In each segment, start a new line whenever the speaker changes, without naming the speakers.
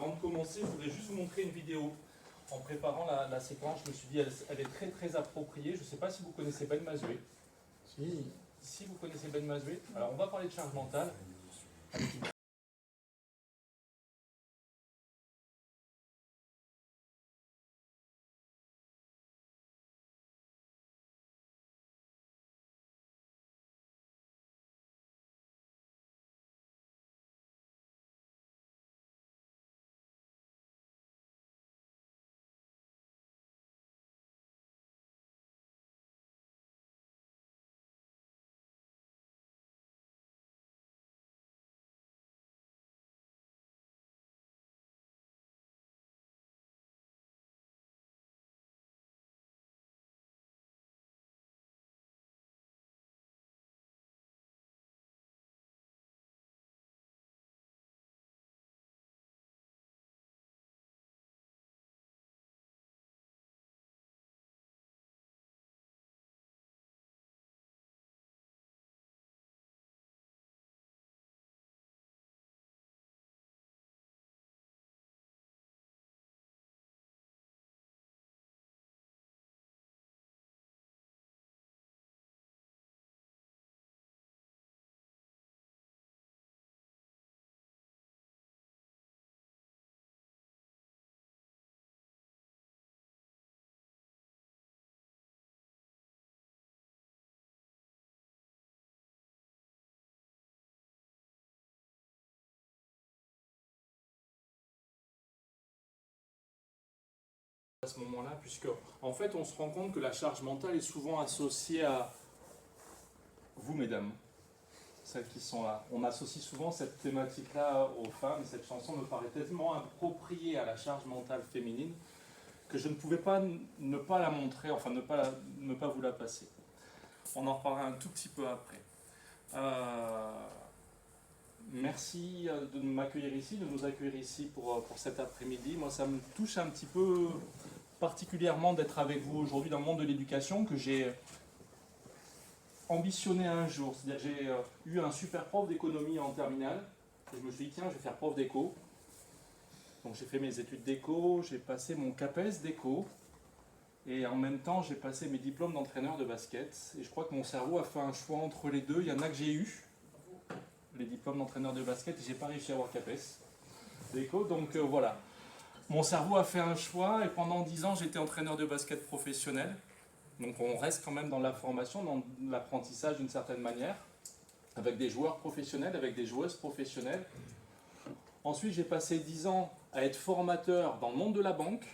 Avant de commencer, je voudrais juste vous montrer une vidéo. En préparant la séquence, je me suis dit elle est très très appropriée. Je ne sais pas si vous connaissez Ben Mazué. Si vous connaissez Ben Mazué, alors on va parler de charge mentale. À ce moment-là, puisque en fait on se rend compte que la charge mentale est souvent associée à vous, mesdames, celles qui sont là. On associe souvent cette thématique-là aux femmes, et cette chanson me paraît tellement appropriée à la charge mentale féminine que je ne pouvais pas ne pas la montrer, enfin ne pas vous la passer. On en reparlera un tout petit peu après. Merci de m'accueillir ici, de nous accueillir ici pour cet après-midi. Moi, ça me touche un petit peu particulièrement d'être avec vous aujourd'hui dans le monde de l'éducation que j'ai ambitionné un jour. C'est-à-dire que j'ai eu un super prof d'économie en terminale et je me suis dit tiens, je vais faire prof d'éco. Donc j'ai fait mes études d'éco, j'ai passé mon CAPES d'éco et en même temps j'ai passé mes diplômes d'entraîneur de basket. Et je crois que mon cerveau a fait un choix entre les deux. Il y en a que j'ai eu, les diplômes d'entraîneur de basket, et j'ai pas réussi à avoir CAPES d'éco. Donc voilà. Mon cerveau a fait un choix et pendant 10 ans j'étais entraîneur de basket professionnel. Donc on reste quand même dans la formation, dans l'apprentissage d'une certaine manière, avec des joueurs professionnels, avec des joueuses professionnelles. Ensuite j'ai passé 10 ans à être formateur dans le monde de la banque,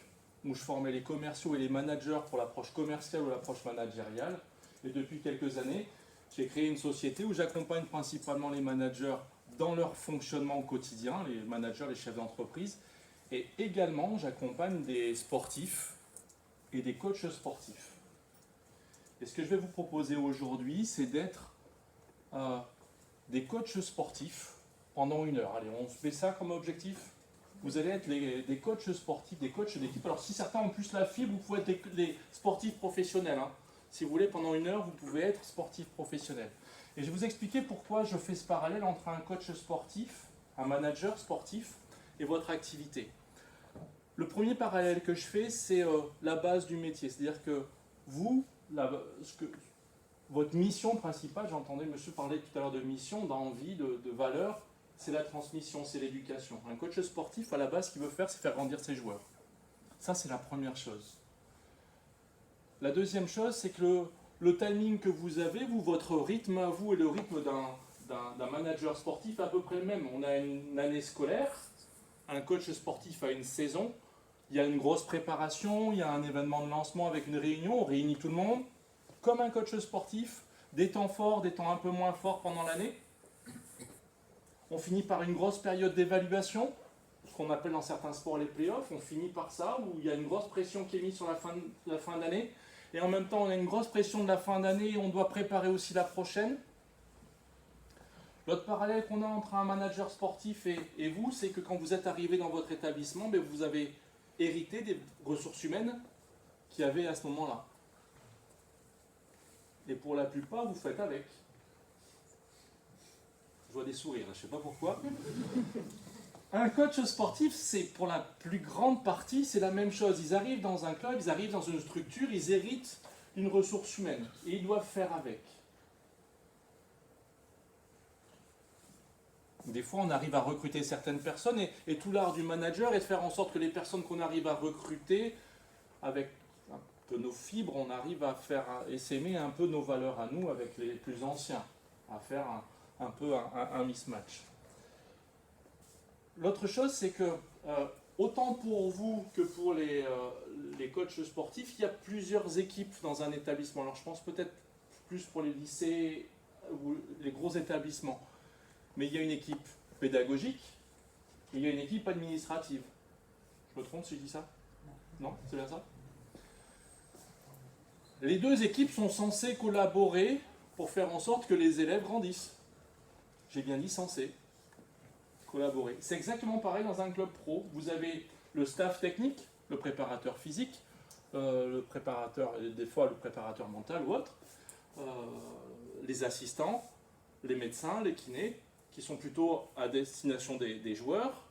où je formais les commerciaux et les managers pour l'approche commerciale ou l'approche managériale. Et depuis quelques années, j'ai créé une société où j'accompagne principalement les managers dans leur fonctionnement au quotidien, les managers, les chefs d'entreprise. Et également, j'accompagne des sportifs et des coachs sportifs. Et ce que je vais vous proposer aujourd'hui, c'est d'être des coachs sportifs pendant 1 heure. Allez, on se met ça comme objectif. Vous allez être des coachs sportifs, des coachs d'équipe. Alors si certains ont plus la fibre, vous pouvez être des sportifs professionnels. Hein. Si vous voulez, pendant 1 heure, vous pouvez être sportif professionnel. Et je vais vous expliquer pourquoi je fais ce parallèle entre un coach sportif, un manager sportif et votre activité. Le premier parallèle que je fais, c'est la base du métier. C'est-à-dire que vous, votre mission principale, j'entendais monsieur parler tout à l'heure de mission, d'envie, de valeur, c'est la transmission, c'est l'éducation. Un coach sportif, à la base, ce qu'il veut faire, c'est faire grandir ses joueurs. Ça, c'est la première chose. La deuxième chose, c'est que le timing que vous avez, vous, votre rythme à vous et le rythme d'un manager sportif est à peu près le même. On a une année scolaire, un coach sportif a une saison, il y a une grosse préparation, il y a un événement de lancement avec une réunion, on réunit tout le monde. Comme un coach sportif, des temps forts, des temps un peu moins forts pendant l'année. On finit par une grosse période d'évaluation, ce qu'on appelle dans certains sports les playoffs. On finit par ça, où il y a une grosse pression qui est mise sur la fin d'année. Et en même temps, on a une grosse pression de la fin d'année et on doit préparer aussi la prochaine. L'autre parallèle qu'on a entre un manager sportif et vous, c'est que quand vous êtes arrivé dans votre établissement, vous avez hérité des ressources humaines qu'il y avait à ce moment-là. Et pour la plupart, vous faites avec. Je vois des sourires, je ne sais pas pourquoi. Un coach sportif, c'est pour la plus grande partie, c'est la même chose. Ils arrivent dans un club, ils arrivent dans une structure, ils héritent d'une ressource humaine et ils doivent faire avec. Des fois, on arrive à recruter certaines personnes et tout l'art du manager est de faire en sorte que les personnes qu'on arrive à recruter, avec un peu nos fibres, on arrive à faire essaimer un peu nos valeurs à nous avec les plus anciens, à faire un peu un mismatch. L'autre chose, c'est que autant pour vous que pour les coachs sportifs, il y a plusieurs équipes dans un établissement. Alors je pense peut-être plus pour les lycées ou les gros établissements. Mais il y a une équipe pédagogique et il y a une équipe administrative. Je me trompe si je dis ça? Non, c'est bien ça? Les deux équipes sont censées collaborer pour faire en sorte que les élèves grandissent. J'ai bien dit censé collaborer. C'est exactement pareil dans un club pro. Vous avez le staff technique, le préparateur physique, le préparateur, des fois le préparateur mental ou autre, les assistants, les médecins, les kinés, qui sont plutôt à destination des joueurs,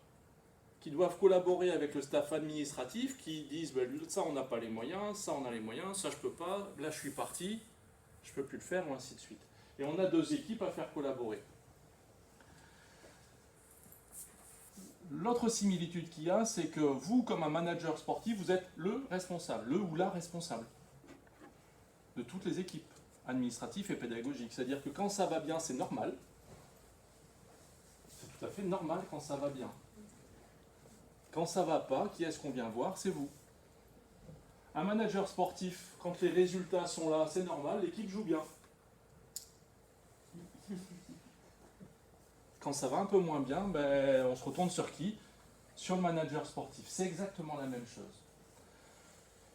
qui doivent collaborer avec le staff administratif, qui disent ben, ça on n'a pas les moyens, ça on a les moyens, ça je peux pas, là je suis parti, je peux plus le faire, ou ainsi de suite. Et on a deux équipes à faire collaborer. L'autre similitude qu'il y a, c'est que vous, comme un manager sportif, vous êtes le responsable, le ou la responsable de toutes les équipes administratives et pédagogiques. C'est-à-dire que quand ça va bien, c'est normal. C'est tout à fait normal quand ça va bien. Quand ça va pas, qui est-ce qu'on vient voir? C'est vous. Un manager sportif, quand les résultats sont là, c'est normal, l'équipe joue bien. Quand ça va un peu moins bien, ben, on se retourne sur qui? Sur le manager sportif. C'est exactement la même chose.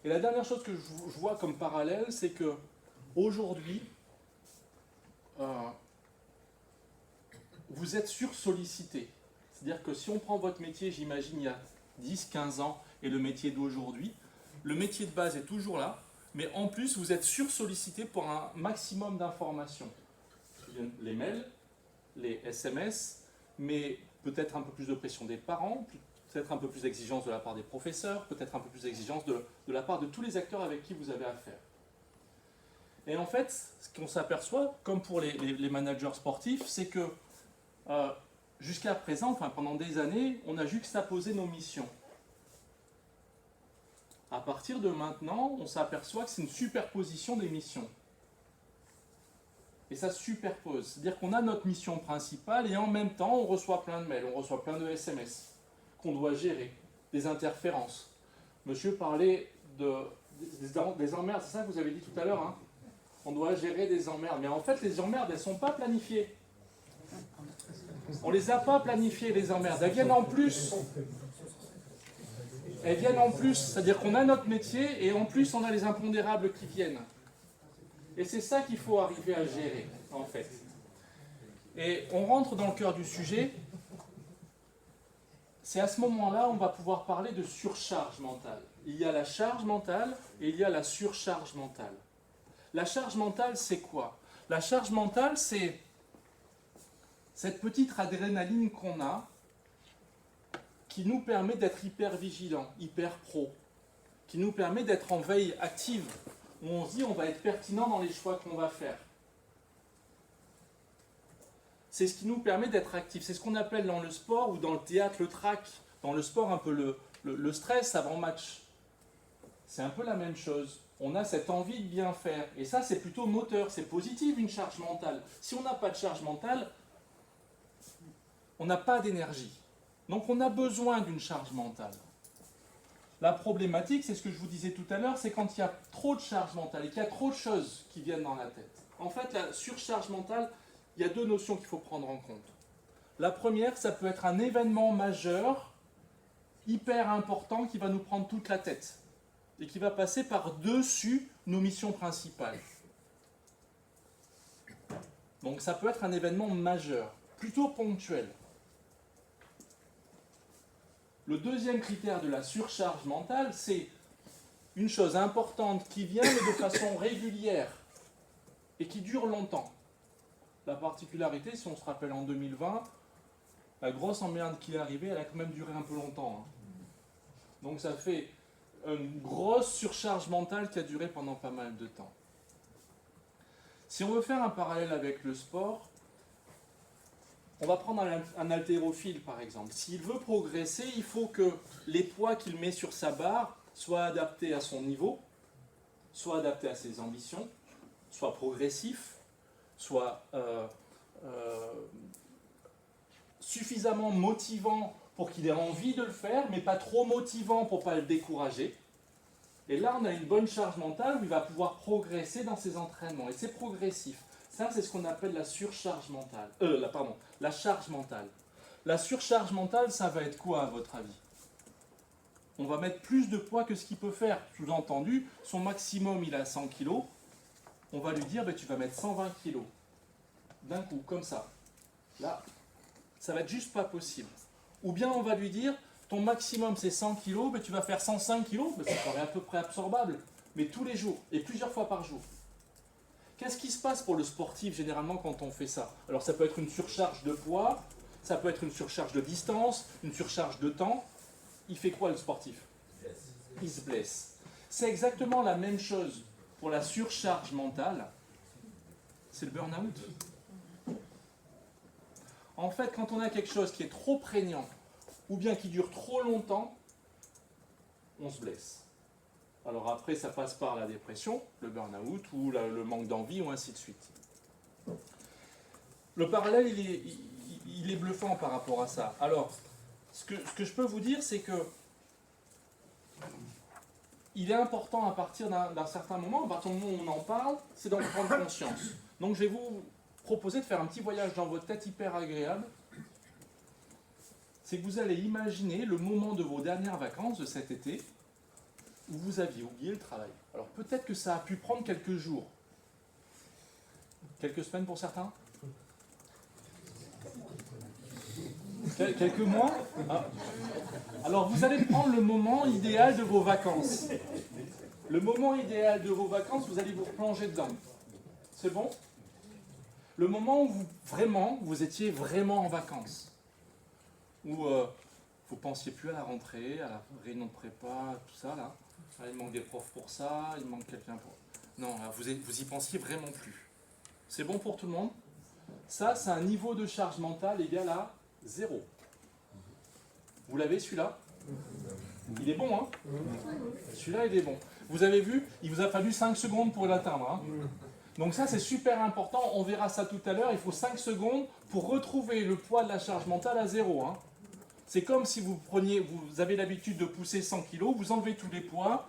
Et la dernière chose que je vois comme parallèle, c'est que aujourd'hui, vous êtes sursollicité. C'est-à-dire que si on prend votre métier, j'imagine, il y a 10, 15 ans, et le métier d'aujourd'hui, le métier de base est toujours là, mais en plus, vous êtes sursollicité pour un maximum d'informations. Les mails, les SMS, mais peut-être un peu plus de pression des parents, peut-être un peu plus d'exigence de la part des professeurs, peut-être un peu plus d'exigence de la part de tous les acteurs avec qui vous avez affaire. Et en fait, ce qu'on s'aperçoit, comme pour les managers sportifs, c'est que jusqu'à présent, enfin pendant des années, on a juxtaposé nos missions. À partir de maintenant, on s'aperçoit que c'est une superposition des missions. Et ça se superpose. C'est-à-dire qu'on a notre mission principale et en même temps, on reçoit plein de mails, on reçoit plein de SMS qu'on doit gérer, des interférences. Monsieur parlait des emmerdes, c'est ça que vous avez dit tout à l'heure, hein? On doit gérer des emmerdes. Mais en fait, les emmerdes, elles ne sont pas planifiées. On ne les a pas planifiées, les emmerdes. Elles viennent en plus. Elles viennent en plus. C'est-à-dire qu'on a notre métier et en plus, on a les impondérables qui viennent. Et c'est ça qu'il faut arriver à gérer, en fait. Et on rentre dans le cœur du sujet. C'est à ce moment-là on va pouvoir parler de surcharge mentale. Il y a la charge mentale et il y a la surcharge mentale. La charge mentale, c'est quoi? La charge mentale, c'est cette petite adrénaline qu'on a qui nous permet d'être hyper vigilant, hyper pro, qui nous permet d'être en veille active, où on se dit on va être pertinent dans les choix qu'on va faire. C'est ce qui nous permet d'être actif. C'est ce qu'on appelle dans le sport ou dans le théâtre le trac. Dans le sport, un peu le stress avant match. C'est un peu la même chose. On a cette envie de bien faire. Et ça, c'est plutôt moteur. C'est positif, une charge mentale. Si on n'a pas de charge mentale, on n'a pas d'énergie. Donc on a besoin d'une charge mentale. La problématique, c'est ce que je vous disais tout à l'heure, c'est quand il y a trop de charge mentale et qu'il y a trop de choses qui viennent dans la tête. En fait, la surcharge mentale, il y a deux notions qu'il faut prendre en compte. La première, ça peut être un événement majeur, hyper important, qui va nous prendre toute la tête et qui va passer par-dessus nos missions principales. Donc ça peut être un événement majeur, plutôt ponctuel. Le deuxième critère de la surcharge mentale, c'est une chose importante qui vient mais de façon régulière et qui dure longtemps. La particularité, si on se rappelle en 2020, la grosse emmerde qui est arrivée, elle a quand même duré un peu longtemps. Hein. Donc ça fait une grosse surcharge mentale qui a duré pendant pas mal de temps. Si on veut faire un parallèle avec le sport, on va prendre un haltérophile par exemple. S'il veut progresser, il faut que les poids qu'il met sur sa barre soient adaptés à son niveau, soient adaptés à ses ambitions, soient progressifs, soient suffisamment motivants pour qu'il ait envie de le faire, mais pas trop motivants pour ne pas le décourager. Et là, on a une bonne charge mentale où il va pouvoir progresser dans ses entraînements. Et c'est progressif. Ça, c'est ce qu'on appelle la surcharge mentale. La charge mentale. La surcharge mentale, ça va être quoi à votre avis? On va mettre plus de poids que ce qu'il peut faire. Sous-entendu, son maximum, il a 100 kg. On va lui dire, tu vas mettre 120 kg. D'un coup, comme ça. Là, ça va être juste pas possible. Ou bien on va lui dire, ton maximum c'est 100 kg, tu vas faire 105 kg, ça paraît à peu près absorbable, mais tous les jours, et plusieurs fois par jour. Qu'est-ce qui se passe pour le sportif généralement quand on fait ça? Alors ça peut être une surcharge de poids, ça peut être une surcharge de distance, une surcharge de temps. Il fait quoi le sportif? Il se blesse. C'est exactement la même chose pour la surcharge mentale, c'est le burn-out. En fait, quand on a quelque chose qui est trop prégnant, ou bien qui dure trop longtemps, on se blesse. Alors après, ça passe par la dépression, le burn-out, ou le manque d'envie, ou ainsi de suite. Le parallèle, il est bluffant par rapport à ça. Alors, ce que je peux vous dire, c'est que il est important à partir d'un certain moment, à partir du moment où on en parle, c'est d'en prendre conscience. Donc je vais vous proposer de faire un petit voyage dans votre tête hyper agréable. C'est que vous allez imaginer le moment de vos dernières vacances de cet été où vous aviez oublié le travail. Alors peut-être que ça a pu prendre quelques jours. Quelques semaines pour certains? Quelques mois? Ah. Alors vous allez prendre le moment idéal de vos vacances. Le moment idéal de vos vacances, vous allez vous replonger dedans. C'est bon? Le moment où vous étiez vraiment en vacances. Où vous ne pensiez plus à la rentrée, à la réunion de prépa, tout ça là. Il manque des profs pour ça, il manque quelqu'un pour... Non, là, vous y pensiez vraiment plus. C'est bon pour tout le monde? Ça, c'est un niveau de charge mentale égal à 0. Vous l'avez celui-là? Il est bon, hein? Celui-là, il est bon. Vous avez vu, il vous a fallu 5 secondes pour l'atteindre. Hein? Donc ça, c'est super important. On verra ça tout à l'heure. Il faut 5 secondes pour retrouver le poids de la charge mentale à 0. Hein? C'est comme si vous avez l'habitude de pousser 100 kg, vous enlevez tous les poids,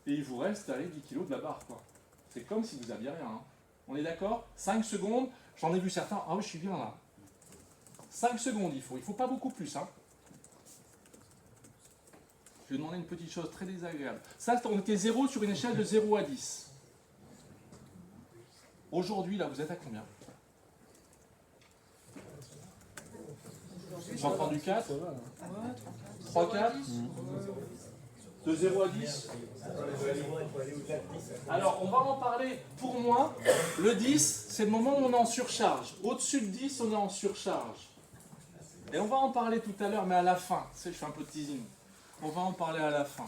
et il vous reste 10 kg de la barre. C'est comme si vous n'aviez rien. Hein. On est d'accord? 5 secondes, j'en ai vu certains, ah oui, je suis bien là. 5 secondes il faut pas beaucoup plus. Hein. Je vais demander une petite chose très désagréable. Ça, on était 0 sur une échelle de 0 à 10. Aujourd'hui, là, vous êtes à combien? J'ai entendu 4 3, 4 De 0 à 10. Alors, on va en parler. Pour moi, le 10, c'est le moment où on est en surcharge. Au-dessus de 10, on est en surcharge. Et on va en parler tout à l'heure, mais à la fin. Tu sais, je fais un peu de teasing. On va en parler à la fin.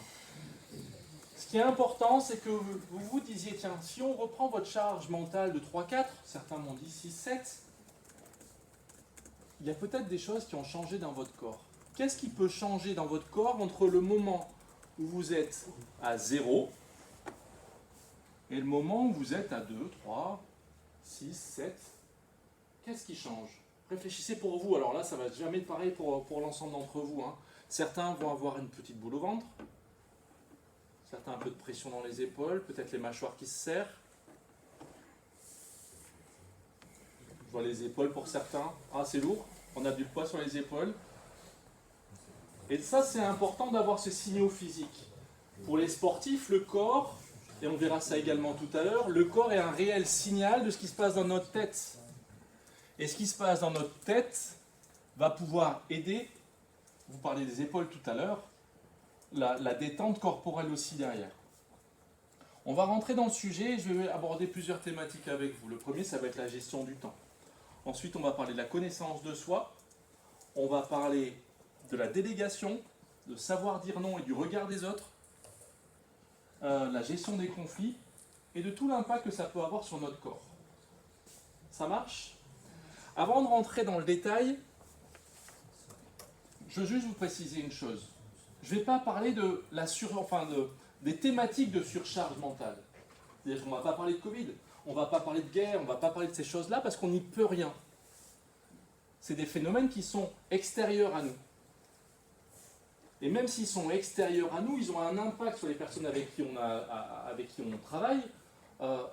Ce qui est important, c'est que vous vous disiez, tiens, si on reprend votre charge mentale de 3, 4, certains m'ont dit 6, 7, il y a peut-être des choses qui ont changé dans votre corps. Qu'est-ce qui peut changer dans votre corps entre le moment où vous êtes à 0 et le moment où vous êtes à 2, 3, 6, 7? Qu'est-ce qui change? Réfléchissez pour vous. Alors là, ça va jamais être pareil pour l'ensemble d'entre vous. Hein. Certains vont avoir une petite boule au ventre. Certains un peu de pression dans les épaules. Peut-être les mâchoires qui se serrent. Je vois les épaules pour certains. Ah, c'est lourd. On a du poids sur les épaules. Et ça, c'est important d'avoir ce signaux physique. Pour les sportifs, le corps, et on verra ça également tout à l'heure, le corps est un réel signal de ce qui se passe dans notre tête. Et ce qui se passe dans notre tête va pouvoir aider, vous parlez des épaules tout à l'heure, la détente corporelle aussi derrière. On va rentrer dans le sujet et je vais aborder plusieurs thématiques avec vous. Le premier, ça va être la gestion du temps. Ensuite, on va parler de la connaissance de soi. on va parler de la délégation, de savoir dire non et du regard des autres, la gestion des conflits et de tout l'impact que ça peut avoir sur notre corps. Ça marche? Avant de rentrer dans le détail, je veux juste vous préciser une chose. Je ne vais pas parler des thématiques de surcharge mentale. C'est-à-dire qu'on ne va pas parler de Covid, on ne va pas parler de guerre, on ne va pas parler de ces choses-là parce qu'on n'y peut rien. C'est des phénomènes qui sont extérieurs à nous. Et même s'ils sont extérieurs à nous, ils ont un impact sur les personnes avec qui on travaille.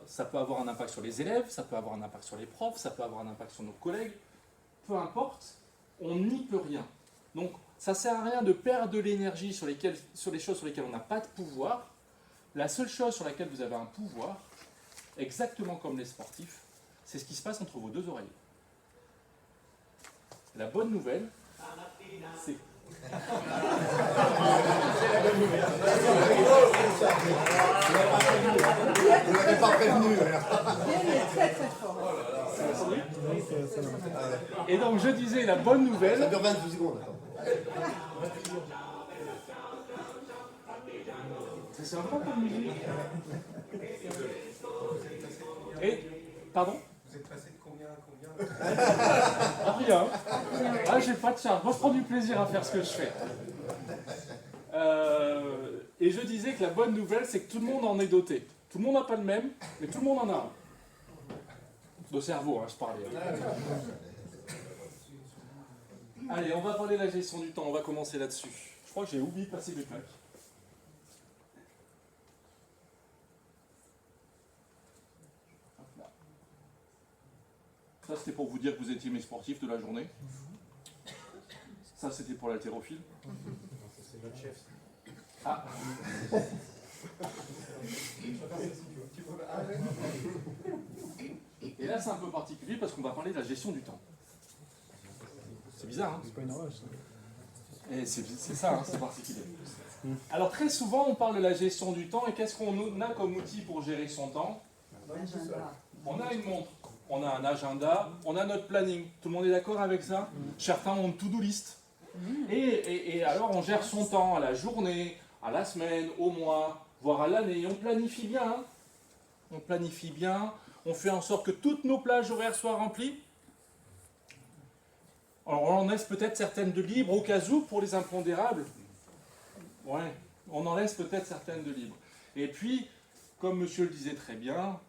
Ça peut avoir un impact sur les élèves, ça peut avoir un impact sur les profs, ça peut avoir un impact sur nos collègues. Peu importe, on n'y peut rien. Donc, ça ne sert à rien de perdre de l'énergie sur les choses sur lesquelles on n'a pas de pouvoir. La seule chose sur laquelle vous avez un pouvoir, exactement comme les sportifs, c'est ce qui se passe entre vos deux oreilles. La bonne nouvelle, c'est...
Vous l'avez pas prévenu.
Et donc je disais la bonne nouvelle.
Ça dure 28 secondes.
C'est sympa comme musique. Et pardon?
Vous êtes passé de combien à combien?
Rien. Ah, j'ai pas de charge. Moi, je prends du plaisir à faire ce que je fais. Et je disais que la bonne nouvelle, c'est que tout le monde en est doté. Tout le monde n'a pas le même, mais tout le monde en a un. De cerveau, hein, je parlais. Allez, on va parler de la gestion du temps. On va commencer là-dessus. Je crois que j'ai oublié de passer mes plaques. Ça, c'était pour vous dire que vous étiez mes sportifs de la journée. Ça, c'était pour l'haltérophile.
C'est notre chef.
Ah. Et là, c'est un peu particulier parce qu'on va parler de la gestion du temps. C'est bizarre, hein?
C'est pas une horloge, ça.
Et c'est ça, hein, c'est particulier. Alors, très souvent, on parle de la gestion du temps et qu'est-ce qu'on a comme outil pour gérer son temps? On a une montre. On a un agenda, on a notre planning. Tout le monde est d'accord avec ça? Certains ont une to-do list. Et alors on gère son temps à la journée, à la semaine, au mois, voire à l'année. On planifie bien. Hein? On planifie bien. On fait en sorte que toutes nos plages horaires soient remplies. Alors on en laisse peut-être certaines de libres au cas où pour les impondérables. Ouais, on en laisse peut-être certaines de libres. Et puis, comme monsieur le disait très bien,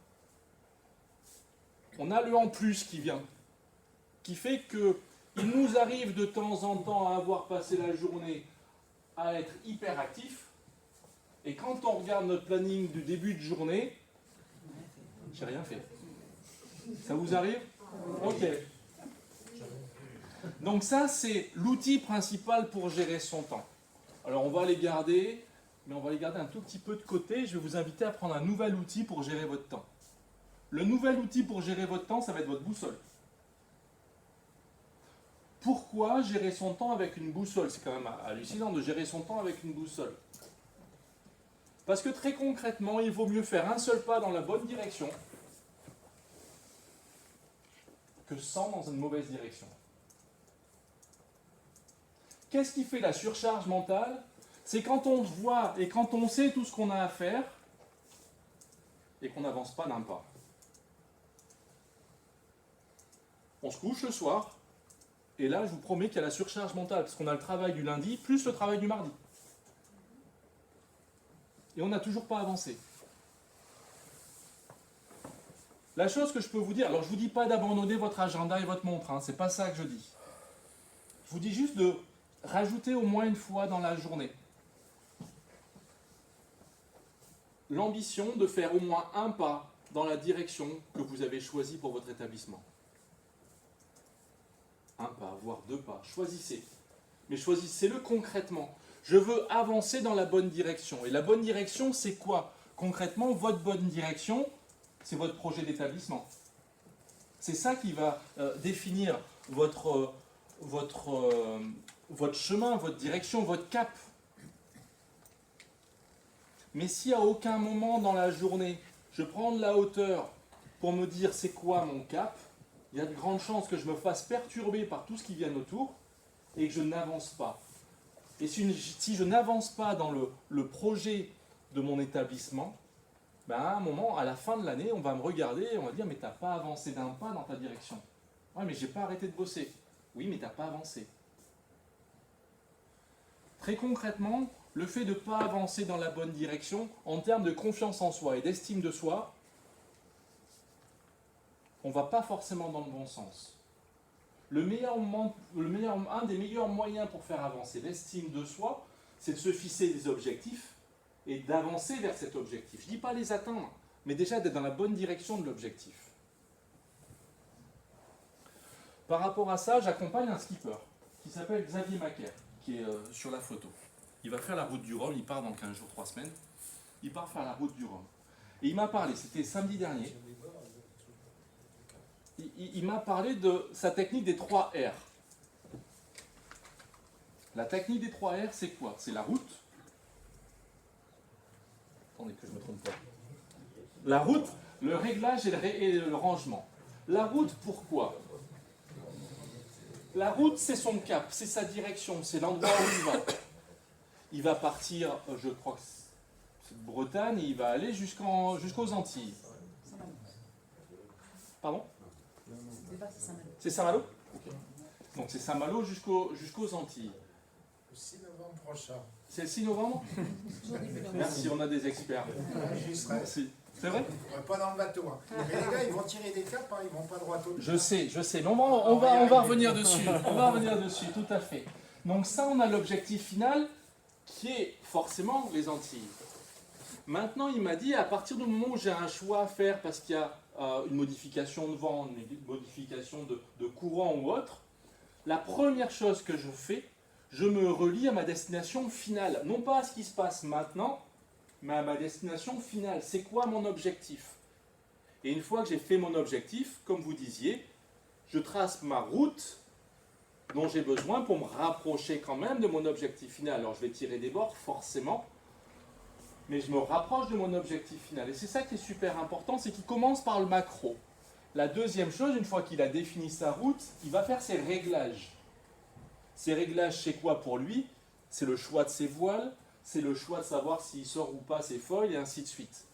on a le en plus qui vient, qui fait que il nous arrive de temps en temps à avoir passé la journée à être hyper actif, et quand on regarde notre planning du début de journée, j'ai rien fait. Ça vous arrive? Ok. Donc ça, c'est l'outil principal pour gérer son temps. Alors on va les garder, mais on va les garder un tout petit peu de côté. Je vais vous inviter à prendre un nouvel outil pour gérer votre temps. Le nouvel outil pour gérer votre temps, ça va être votre boussole. Pourquoi gérer son temps avec une boussole? C'est quand même hallucinant de gérer son temps avec une boussole. Parce que très concrètement, il vaut mieux faire un seul pas dans la bonne direction que 100 dans une mauvaise direction. Qu'est-ce qui fait la surcharge mentale? C'est quand on voit et quand on sait tout ce qu'on a à faire et qu'on n'avance pas d'un pas. On se couche le soir, et là, je vous promets qu'il y a la surcharge mentale, parce qu'on a le travail du lundi, plus le travail du mardi. Et on n'a toujours pas avancé. La chose que je peux vous dire, alors je ne vous dis pas d'abandonner votre agenda et votre montre, hein, c'est pas ça que je dis. Je vous dis juste de rajouter au moins une fois dans la journée l'ambition de faire au moins un pas dans la direction que vous avez choisie pour votre établissement. Un pas, voire deux pas. Choisissez. Mais choisissez-le concrètement. Je veux avancer dans la bonne direction. Et la bonne direction, c'est quoi? Concrètement, votre bonne direction, c'est votre projet d'établissement. C'est ça qui va définir votre chemin, votre direction, votre cap. Mais si à aucun moment dans la journée, je prends de la hauteur pour me dire c'est quoi mon cap, il y a de grandes chances que je me fasse perturber par tout ce qui vient autour et que je n'avance pas. Et si je n'avance pas dans le projet de mon établissement, ben à un moment, à la fin de l'année, on va me regarder et on va dire mais tu n'as pas avancé d'un pas dans ta direction. Ouais, mais j'ai pas arrêté de bosser. Oui, mais tu n'as pas avancé. Très concrètement, le fait de ne pas avancer dans la bonne direction, en termes de confiance en soi et d'estime de soi, on ne va pas forcément dans le bon sens. Un des meilleurs moyens pour faire avancer l'estime de soi, c'est de se fixer des objectifs et d'avancer vers cet objectif. Je ne dis pas les atteindre, mais déjà d'être dans la bonne direction de l'objectif. Par rapport à ça, j'accompagne un skipper qui s'appelle Xavier Macaire, qui est sur la photo. Il va faire la route du Rhum, il part dans 15 jours, 3 semaines. Il part faire la route du Rhum. Et il m'a parlé, c'était samedi dernier, il m'a parlé de sa technique des 3 R. La technique des 3 R, c'est quoi? C'est la route. Attendez que je ne me trompe pas. La route, le réglage et le rangement. La route, pourquoi? La route, c'est son cap, c'est sa direction, c'est l'endroit où il va. Il va partir, je crois que c'est de Bretagne, et il va aller jusqu'aux Antilles. Pardon? C'est Saint-Malo? Okay. Donc c'est Saint-Malo jusqu'aux Antilles.
Le 6 novembre prochain.
C'est le 6 novembre? Merci, on a des experts.
J'y serai.
Merci. C'est vrai?
Pas dans le bateau. Hein. Mais les gars, ils vont tirer des caps, hein, ils vont pas droit au.
Je sais. Mais on va revenir dessus. On va revenir dessus, tout à fait. Donc ça, on a l'objectif final qui est forcément les Antilles. Maintenant, il m'a dit, à partir du moment où j'ai un choix à faire parce qu'il y a une modification de vent, une modification de courant ou autre, la première chose que je fais, je me relie à ma destination finale. Non pas à ce qui se passe maintenant, mais à ma destination finale. C'est quoi mon objectif? Et une fois que j'ai fait mon objectif, comme vous disiez, je trace ma route dont j'ai besoin pour me rapprocher quand même de mon objectif final. Alors je vais tirer des bords, forcément, mais je me rapproche de mon objectif final. Et c'est ça qui est super important, c'est qu'il commence par le macro. La deuxième chose, une fois qu'il a défini sa route, il va faire ses réglages. Ses réglages, c'est quoi pour lui? C'est le choix de ses voiles, c'est le choix de savoir s'il sort ou pas ses foils, et ainsi de suite.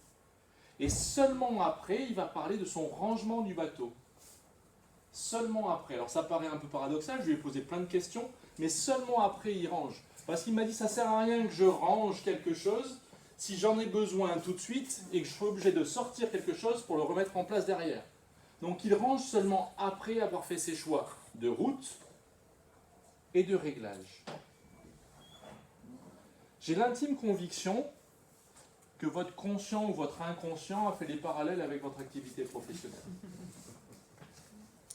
Et seulement après, il va parler de son rangement du bateau. Seulement après. Alors ça paraît un peu paradoxal, je lui ai posé plein de questions, mais seulement après il range. Parce qu'il m'a dit, ça ne sert à rien que je range quelque chose si j'en ai besoin tout de suite et que je suis obligé de sortir quelque chose pour le remettre en place derrière. Donc il range seulement après avoir fait ses choix de route et de réglage. J'ai l'intime conviction que votre conscient ou votre inconscient a fait des parallèles avec votre activité professionnelle.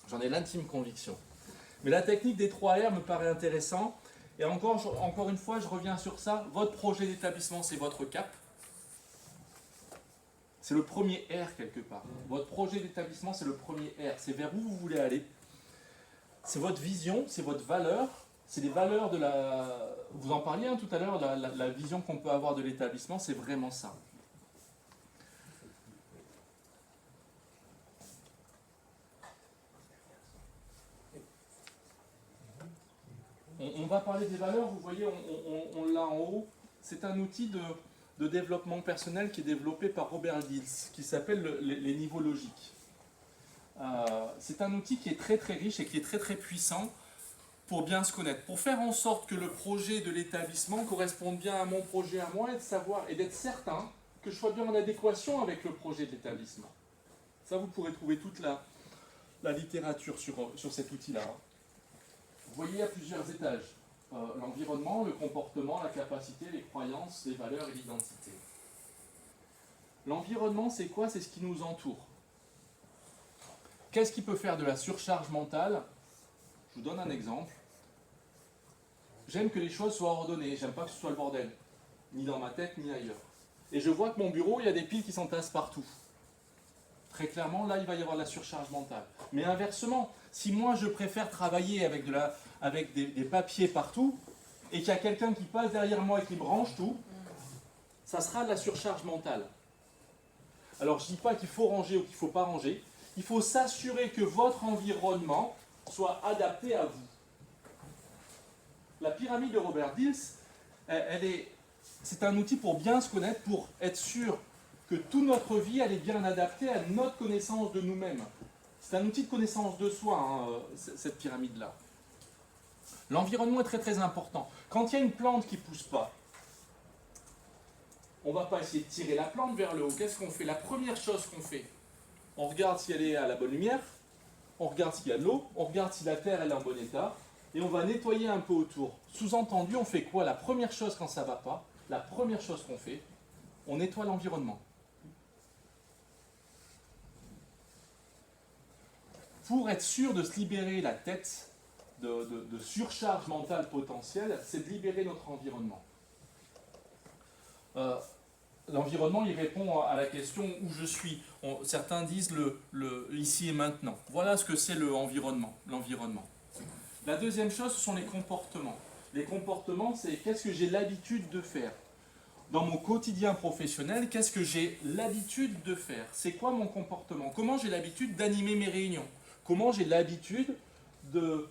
J'en ai l'intime conviction. Mais la technique des 3 R me paraît intéressante. Et encore une fois, je reviens sur ça. Votre projet d'établissement, c'est votre cap. C'est le premier R quelque part. Votre projet d'établissement, c'est le premier R. C'est vers où vous voulez aller. C'est votre vision, c'est votre valeur. C'est des valeurs de la... Vous en parliez tout à l'heure, la vision qu'on peut avoir de l'établissement, c'est vraiment ça. On va parler des valeurs, vous voyez, on l'a en haut. C'est un outil de développement personnel qui est développé par Robert Dills, qui s'appelle les niveaux logiques. C'est un outil qui est très très riche et qui est très très puissant pour bien se connaître, pour faire en sorte que le projet de l'établissement corresponde bien à mon projet à moi et de savoir et d'être certain que je sois bien en adéquation avec le projet de l'établissement. Ça, vous pourrez trouver toute la littérature sur cet outil-là. Vous voyez, il y a plusieurs étages. L'environnement, le comportement, la capacité, les croyances, les valeurs et l'identité. L'environnement, c'est quoi? C'est ce qui nous entoure. Qu'est-ce qui peut faire de la surcharge mentale? Je vous donne un exemple. J'aime que les choses soient ordonnées, j'aime pas que ce soit le bordel, ni dans ma tête, ni ailleurs. Et je vois que mon bureau, il y a des piles qui s'entassent partout. Très clairement, là, il va y avoir de la surcharge mentale. Mais inversement, si moi, je préfère travailler avec des papiers partout, et qu'il y a quelqu'un qui passe derrière moi et qui branche tout, ça sera de la surcharge mentale. Alors, je ne dis pas qu'il faut ranger ou qu'il ne faut pas ranger. Il faut s'assurer que votre environnement soit adapté à vous. la pyramide de Robert Dills, c'est un outil pour bien se connaître, pour être sûr que toute notre vie elle est bien adaptée à notre connaissance de nous-mêmes. C'est un outil de connaissance de soi, hein, cette pyramide-là. L'environnement est très très important. Quand il y a une plante qui ne pousse pas, on ne va pas essayer de tirer la plante vers le haut. Qu'est-ce qu'on fait? La première chose qu'on fait, on regarde si elle est à la bonne lumière, on regarde s'il y a de l'eau, on regarde si la terre elle est en bon état, et on va nettoyer un peu autour. Sous-entendu, on fait quoi? La première chose quand ça ne va pas, la première chose qu'on fait, on nettoie l'environnement. Pour être sûr de se libérer la tête de surcharge mentale potentielle, c'est de libérer notre environnement. L'environnement, il répond à la question où je suis. Certains disent le ici et maintenant. Voilà ce que c'est l'environnement. La deuxième chose, ce sont les comportements. Les comportements, c'est qu'est-ce que j'ai l'habitude de faire. Dans mon quotidien professionnel, qu'est-ce que j'ai l'habitude de faire? C'est quoi mon comportement? Comment j'ai l'habitude d'animer mes réunions? Comment j'ai l'habitude de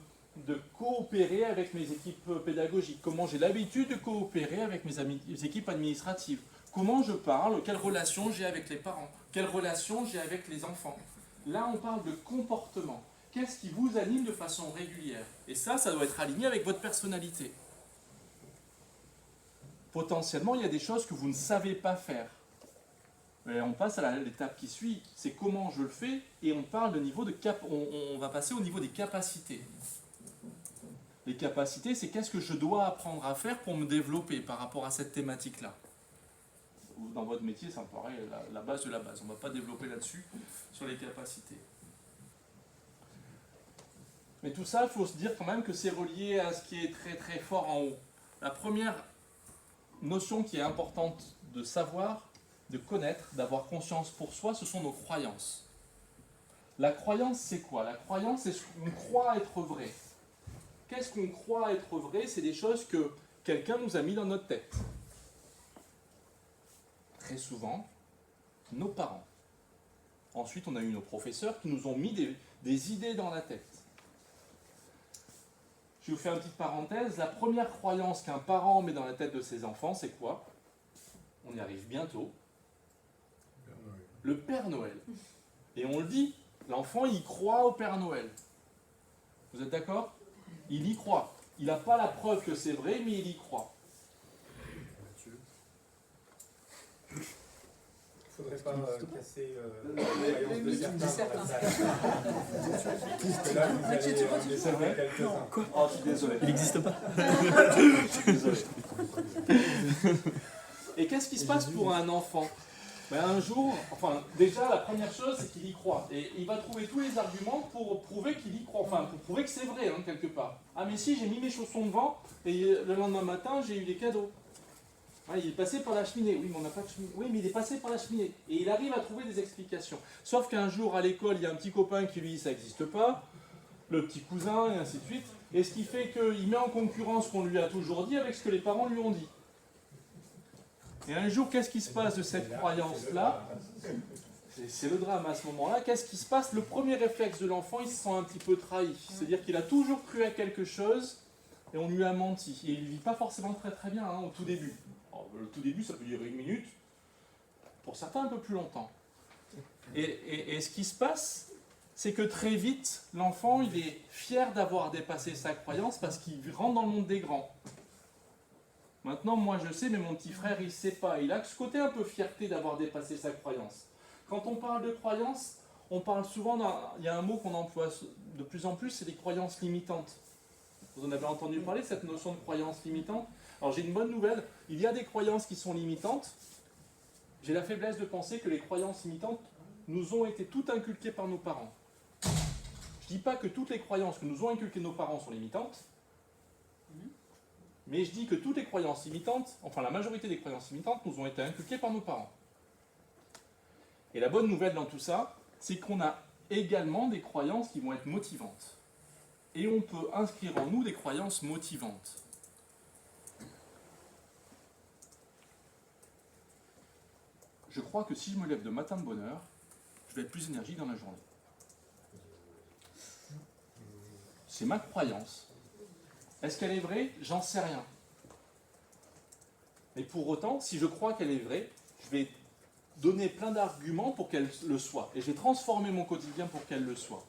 coopérer avec mes équipes pédagogiques? Comment j'ai l'habitude de coopérer avec mes équipes administratives? Comment je parle? Quelle relation j'ai avec les parents? Quelle relation j'ai avec les enfants? Là, on parle de comportement. Qu'est-ce qui vous anime de façon régulière? Et ça doit être aligné avec votre personnalité. Potentiellement, il y a des choses que vous ne savez pas faire. Et on passe à l'étape qui suit, c'est comment je le fais, et on parle de niveau de on va passer au niveau des capacités. Les capacités, c'est qu'est-ce que je dois apprendre à faire pour me développer par rapport à cette thématique-là. Dans votre métier, ça me paraît la base de la base. On ne va pas développer là-dessus, sur les capacités. Mais tout ça, il faut se dire quand même que c'est relié à ce qui est très très fort en haut. La première notion qui est importante de savoir, de connaître, d'avoir conscience pour soi, ce sont nos croyances. La croyance, c'est quoi? La croyance, c'est ce qu'on croit être vrai. Qu'est-ce qu'on croit être vrai? C'est des choses que quelqu'un nous a mis dans notre tête. Très souvent, nos parents. Ensuite, on a eu nos professeurs qui nous ont mis des idées dans la tête. Je vais vous faire une petite parenthèse. La première croyance qu'un parent met dans la tête de ses enfants, c'est quoi? On y arrive bientôt. Le Père Noël. Et on le dit, l'enfant, il croit au Père Noël. Vous êtes d'accord? Il y croit. Il n'a pas la preuve que c'est vrai, mais il y croit.
Il ne faudrait pas casser la croyance de certains. Parce que là, vous allez descendre quelques-uns.
Quoi? Oh, je suis désolé.
Il n'existe pas.
Je suis désolé. Et qu'est-ce qui se passe pour un enfant? Un jour, déjà la première chose c'est qu'il y croit. Et il va trouver tous les arguments pour prouver qu'il y croit, pour prouver que c'est vrai, quelque part. Ah mais si, j'ai mis mes chaussons devant, et le lendemain matin j'ai eu des cadeaux. Il est passé par la cheminée, oui mais on n'a pas de cheminée. Oui mais il est passé par la cheminée. Et il arrive à trouver des explications. Sauf qu'un jour à l'école, il y a un petit copain qui lui dit ça n'existe pas, le petit cousin, et ainsi de suite. Et ce qui fait qu'il met en concurrence ce qu'on lui a toujours dit avec ce que les parents lui ont dit. Et un jour, qu'est-ce qui se passe de cette croyance-là? C'est le drame à ce moment-là. Qu'est-ce qui se passe? Le premier réflexe de l'enfant, il se sent un petit peu trahi. C'est-à-dire qu'il a toujours cru à quelque chose et on lui a menti. Et il ne vit pas forcément très très bien au tout début. Alors, le tout début, ça peut durer 1 minute. Pour certains, un peu plus longtemps. Et ce qui se passe, c'est que très vite, l'enfant, il est fier d'avoir dépassé sa croyance parce qu'il rentre dans le monde des grands. Maintenant, moi je sais, mais mon petit frère, il ne sait pas. Il a ce côté un peu fierté d'avoir dépassé sa croyance. Quand on parle de croyance, on parle souvent, il y a un mot qu'on emploie de plus en plus, c'est les croyances limitantes. Vous en avez entendu parler, cette notion de croyance limitante? Alors j'ai une bonne nouvelle, il y a des croyances qui sont limitantes. J'ai la faiblesse de penser que les croyances limitantes nous ont été toutes inculquées par nos parents. Je ne dis pas que toutes les croyances que nous ont inculquées nos parents sont limitantes, mais je dis que toutes les croyances limitantes, la majorité des croyances limitantes, nous ont été inculquées par nos parents. Et la bonne nouvelle dans tout ça, c'est qu'on a également des croyances qui vont être motivantes. Et on peut inscrire en nous des croyances motivantes. Je crois que si je me lève de matin de bonne heure, je vais être plus énergique dans la journée. C'est ma croyance. Est-ce qu'elle est vraie? J'en sais rien. Mais pour autant, si je crois qu'elle est vraie, je vais donner plein d'arguments pour qu'elle le soit. Et je vais transformer mon quotidien pour qu'elle le soit.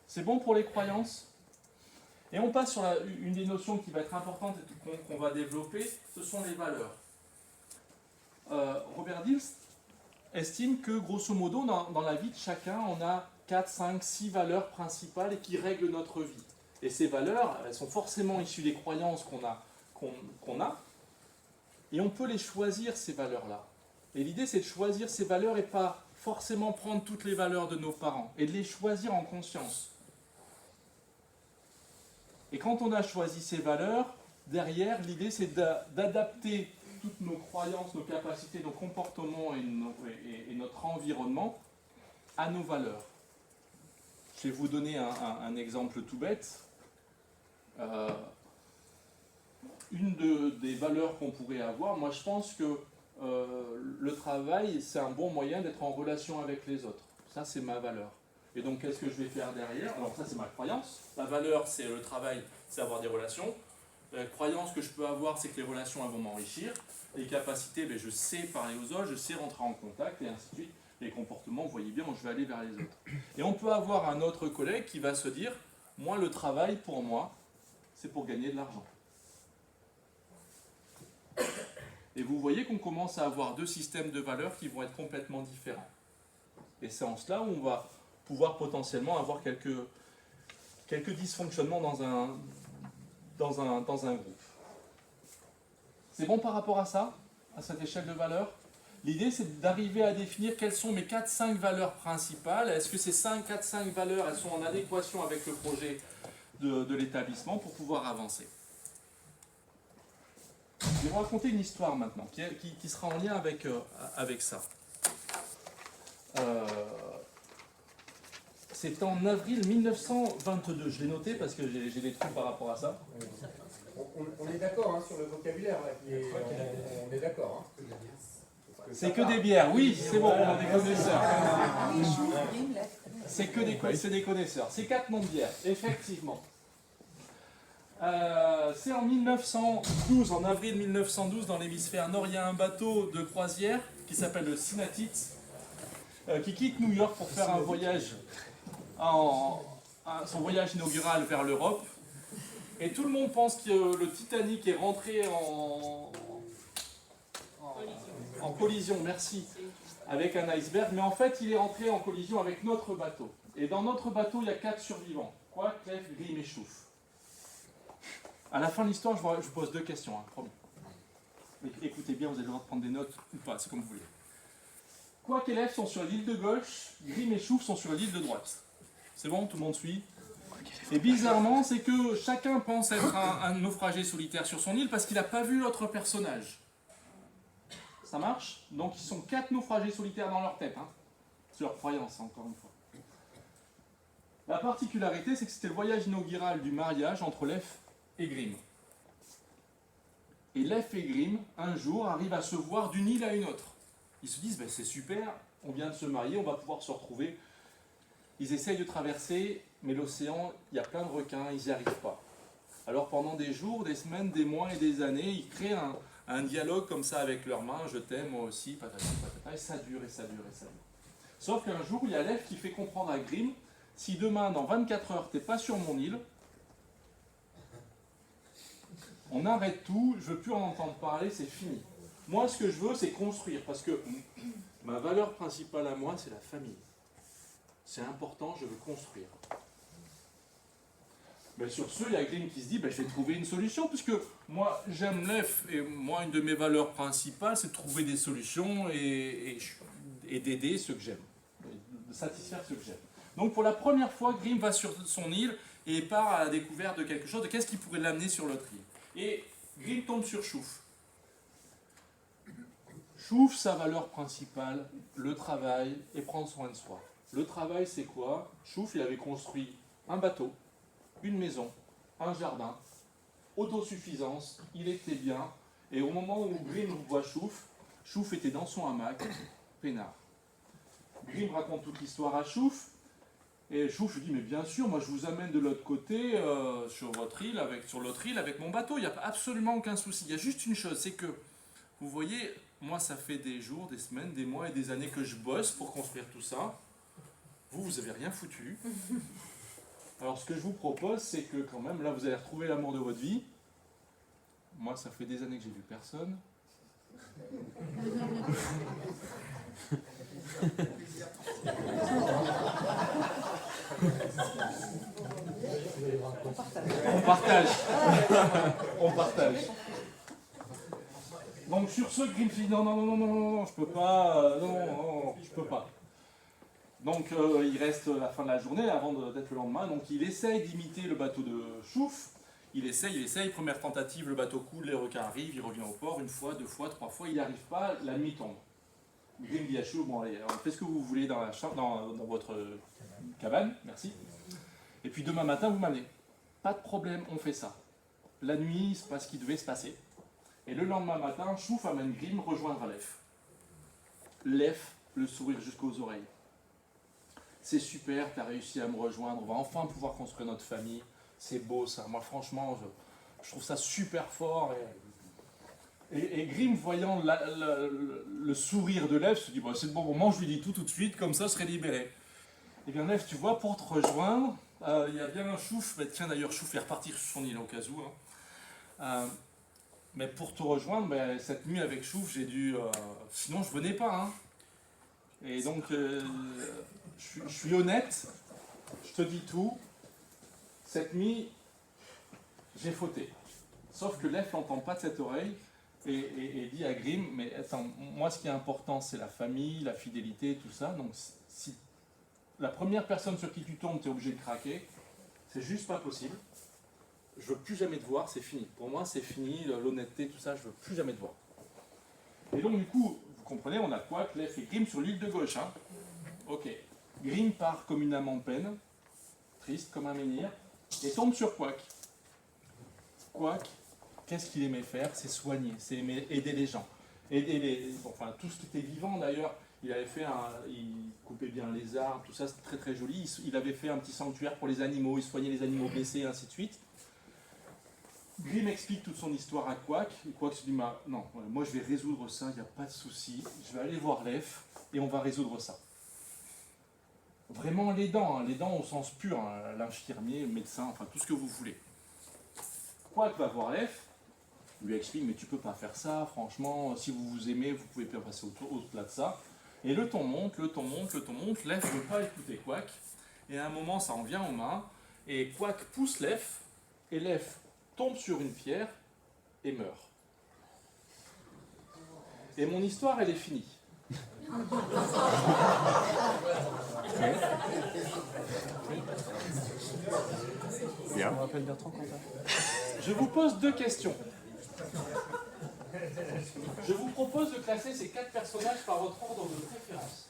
C'est bon pour les croyances? Et on passe sur une des notions qui va être importante et qu'on va développer, ce sont les valeurs. Robert Dills estime que, grosso modo, dans la vie de chacun, on a 4, 5, 6 valeurs principales et qui règlent notre vie. Et ces valeurs, elles sont forcément issues des croyances qu'on a, et on peut les choisir, ces valeurs-là. Et l'idée, c'est de choisir ces valeurs et pas forcément prendre toutes les valeurs de nos parents, et de les choisir en conscience. Et quand on a choisi ces valeurs, derrière, l'idée, c'est d'adapter toutes nos croyances, nos capacités, nos comportements et notre environnement à nos valeurs. Je vais vous donner un exemple tout bête. Une des valeurs qu'on pourrait avoir, moi je pense que le travail, c'est un bon moyen d'être en relation avec les autres. Ça, c'est ma valeur. Et donc, qu'est-ce que je vais faire derrière? Alors ça, c'est ma croyance. La valeur, c'est le travail, c'est avoir des relations. La croyance que je peux avoir, c'est que les relations elles vont m'enrichir. Les capacités, je sais parler aux autres, je sais rentrer en contact, et ainsi de suite. Les comportements, vous voyez bien, je vais aller vers les autres. Et on peut avoir un autre collègue qui va se dire, moi, le travail, pour moi, c'est pour gagner de l'argent. Et vous voyez qu'on commence à avoir deux systèmes de valeurs qui vont être complètement différents. Et c'est en cela où on va pouvoir potentiellement avoir quelques dysfonctionnements dans un groupe. C'est bon par rapport à ça, à cette échelle de valeurs? L'idée, c'est d'arriver à définir quelles sont mes 4-5 valeurs principales. Est-ce que ces 4-5 valeurs, elles sont en adéquation avec le projet de l'établissement pour pouvoir avancer? Je vais vous raconter une histoire maintenant, qui sera en lien avec ça. C'est en avril 1922. Je l'ai noté parce que j'ai des trucs par rapport à ça.
On est d'accord sur le vocabulaire, là, on est d'accord.
C'est que des bières, oui, c'est bon, on est des connaisseurs. C'est des connaisseurs. C'est 4 noms de bières, effectivement. C'est en 1912, en avril 1912, dans l'hémisphère nord, il y a un bateau de croisière qui s'appelle le Synnachit, qui quitte New York pour faire un voyage, son voyage inaugural vers l'Europe. Et tout le monde pense que le Titanic est rentré en collision, merci, avec un iceberg, mais en fait il est rentré en collision avec notre bateau. Et dans notre bateau, il y a 4 survivants, quoi, Clef, Grimm et Chouf. À la fin de l'histoire, je vous pose 2 questions, promis. Écoutez bien, vous avez le droit de prendre des notes ou pas, c'est comme vous voulez. Quoi qu'élèves sont sur l'île de gauche, Grimm et Chouf sont sur l'île de droite. C'est bon, tout le monde suit? Et bizarrement, c'est que chacun pense être un naufragé solitaire sur son île parce qu'il n'a pas vu l'autre personnage. Ça marche? Donc ils sont 4 naufragés solitaires dans leur tête. C'est leur croyance, encore une fois. La particularité, c'est que c'était le voyage inaugural du mariage entre Lef et Grimm. Et Lef et Grimm, un jour, arrivent à se voir d'une île à une autre. Ils se disent, c'est super, on vient de se marier, on va pouvoir se retrouver. Ils essayent de traverser, mais l'océan, il y a plein de requins, ils n'y arrivent pas. Alors pendant des jours, des semaines, des mois et des années, ils créent un dialogue comme ça avec leurs mains, je t'aime, moi aussi, patati patata, et ça dure, et ça dure, et ça dure. Sauf qu'un jour, il y a Lef qui fait comprendre à Grimm, si demain, dans 24 heures, t'es pas sur mon île, on arrête tout, je veux plus en entendre parler, c'est fini. Moi, ce que je veux, c'est construire, parce que ma valeur principale à moi, c'est la famille. C'est important, je veux construire. Mais sur ce, il y a Grimm qui se dit, je vais trouver une solution, puisque moi, j'aime Lef, et moi, une de mes valeurs principales, c'est de trouver des solutions et d'aider ceux que j'aime, de satisfaire ceux que j'aime. Donc, pour la première fois, Grimm va sur son île et part à la découverte de quelque chose, de qu'est-ce qui pourrait l'amener sur l'autre île. Et Grimm tombe sur Chouf. Chouf, sa valeur principale, le travail et prendre soin de soi. Le travail, c'est quoi? Chouf, il avait construit un bateau, une maison, un jardin, autosuffisance, il était bien. Et au moment où Grimm voit Chouf, Chouf était dans son hamac, peinard. Grimm raconte toute l'histoire à Chouf, Et Chouf, je lui dis, mais bien sûr, moi je vous amène de l'autre côté, sur l'autre île avec mon bateau, il n'y a absolument aucun souci. Il y a juste une chose, c'est que, vous voyez, moi ça fait des jours, des semaines, des mois et des années que je bosse pour construire tout ça. Vous avez rien foutu. Alors ce que je vous propose, c'est que quand même, là vous allez retrouver l'amour de votre vie. Moi ça fait des années que j'ai vu personne. On partage. On partage. Donc sur ce, Grimm dit non, je peux pas, non, je peux pas. Donc il reste la fin de la journée avant d'être le lendemain, donc il essaye d'imiter le bateau de Chouf. Il essaye, première tentative, le bateau coule, les requins arrivent, il revient au port, une fois, deux fois, trois fois, il n'y arrive pas, la nuit tombe. Grimm dit à Chouf, bon allez, faites ce que vous voulez dans la chambre, dans votre cabane, merci. Et puis demain matin, vous m'amenez. Pas de problème, on fait ça. La nuit, il se passe ce qui devait se passer. Et le lendemain matin, Chouf amène Grimm rejoindre Lef. Lef, le sourire jusqu'aux oreilles. C'est super, tu as réussi à me rejoindre, on va enfin pouvoir construire notre famille. C'est beau ça, moi franchement, je trouve ça super fort. Et Grimm, voyant le sourire de Lef, se dit, bon, c'est le bon moment, je lui dis tout de suite, comme ça, je serai libéré. Et bien Lef, tu vois, pour te rejoindre, il y a bien un Chouf, tiens d'ailleurs, Chouf est reparti sur son île au cas où. Mais pour te rejoindre, cette nuit avec Chouf, j'ai dû... sinon, je venais pas. Hein. Et donc, je suis honnête, je te dis tout. Cette nuit, j'ai fauté. Sauf que Lef n'entend pas de cette oreille et dit à Grimm, mais attends, moi ce qui est important, c'est la famille, la fidélité, tout ça. Donc, si la première personne sur qui tu tombes, tu es obligé de craquer, c'est juste pas possible. Je veux plus jamais te voir, c'est fini. Pour moi, c'est fini, l'honnêteté, tout ça, je veux plus jamais te voir. Et donc, du coup, vous comprenez, on a Quack, Lef et Grimm sur l'île de gauche. Hein. Ok. Grimm part comme une âme en peine, triste comme un menhir, et tombe sur Quack. Quack, qu'est-ce qu'il aimait faire? C'est soigner, c'est aider les gens. Enfin, tout ce qui était vivant d'ailleurs. Il coupait bien les arbres, tout ça, c'était très très joli. Il avait fait un petit sanctuaire pour les animaux, il soignait les animaux blessés, et ainsi de suite. Grimm explique toute son histoire à Quack, et Quack se dit, non, moi je vais résoudre ça, il n'y a pas de souci, je vais aller voir Lef, et on va résoudre ça. Vraiment les dents au sens pur, hein, l'infirmier, le médecin, enfin tout ce que vous voulez. Quack va voir Lef, lui explique, mais tu peux pas faire ça, franchement, si vous vous aimez, vous pouvez pas passer au-delà de ça. Et le ton monte, Lef ne veut pas écouter Quack, et à un moment ça en vient aux mains, et Quack pousse Lef, et Lef tombe sur une pierre et meurt. Et mon histoire, elle est finie.
Bien.
Je vous pose deux questions. Je vous propose de classer ces 4 personnages par votre ordre de préférence.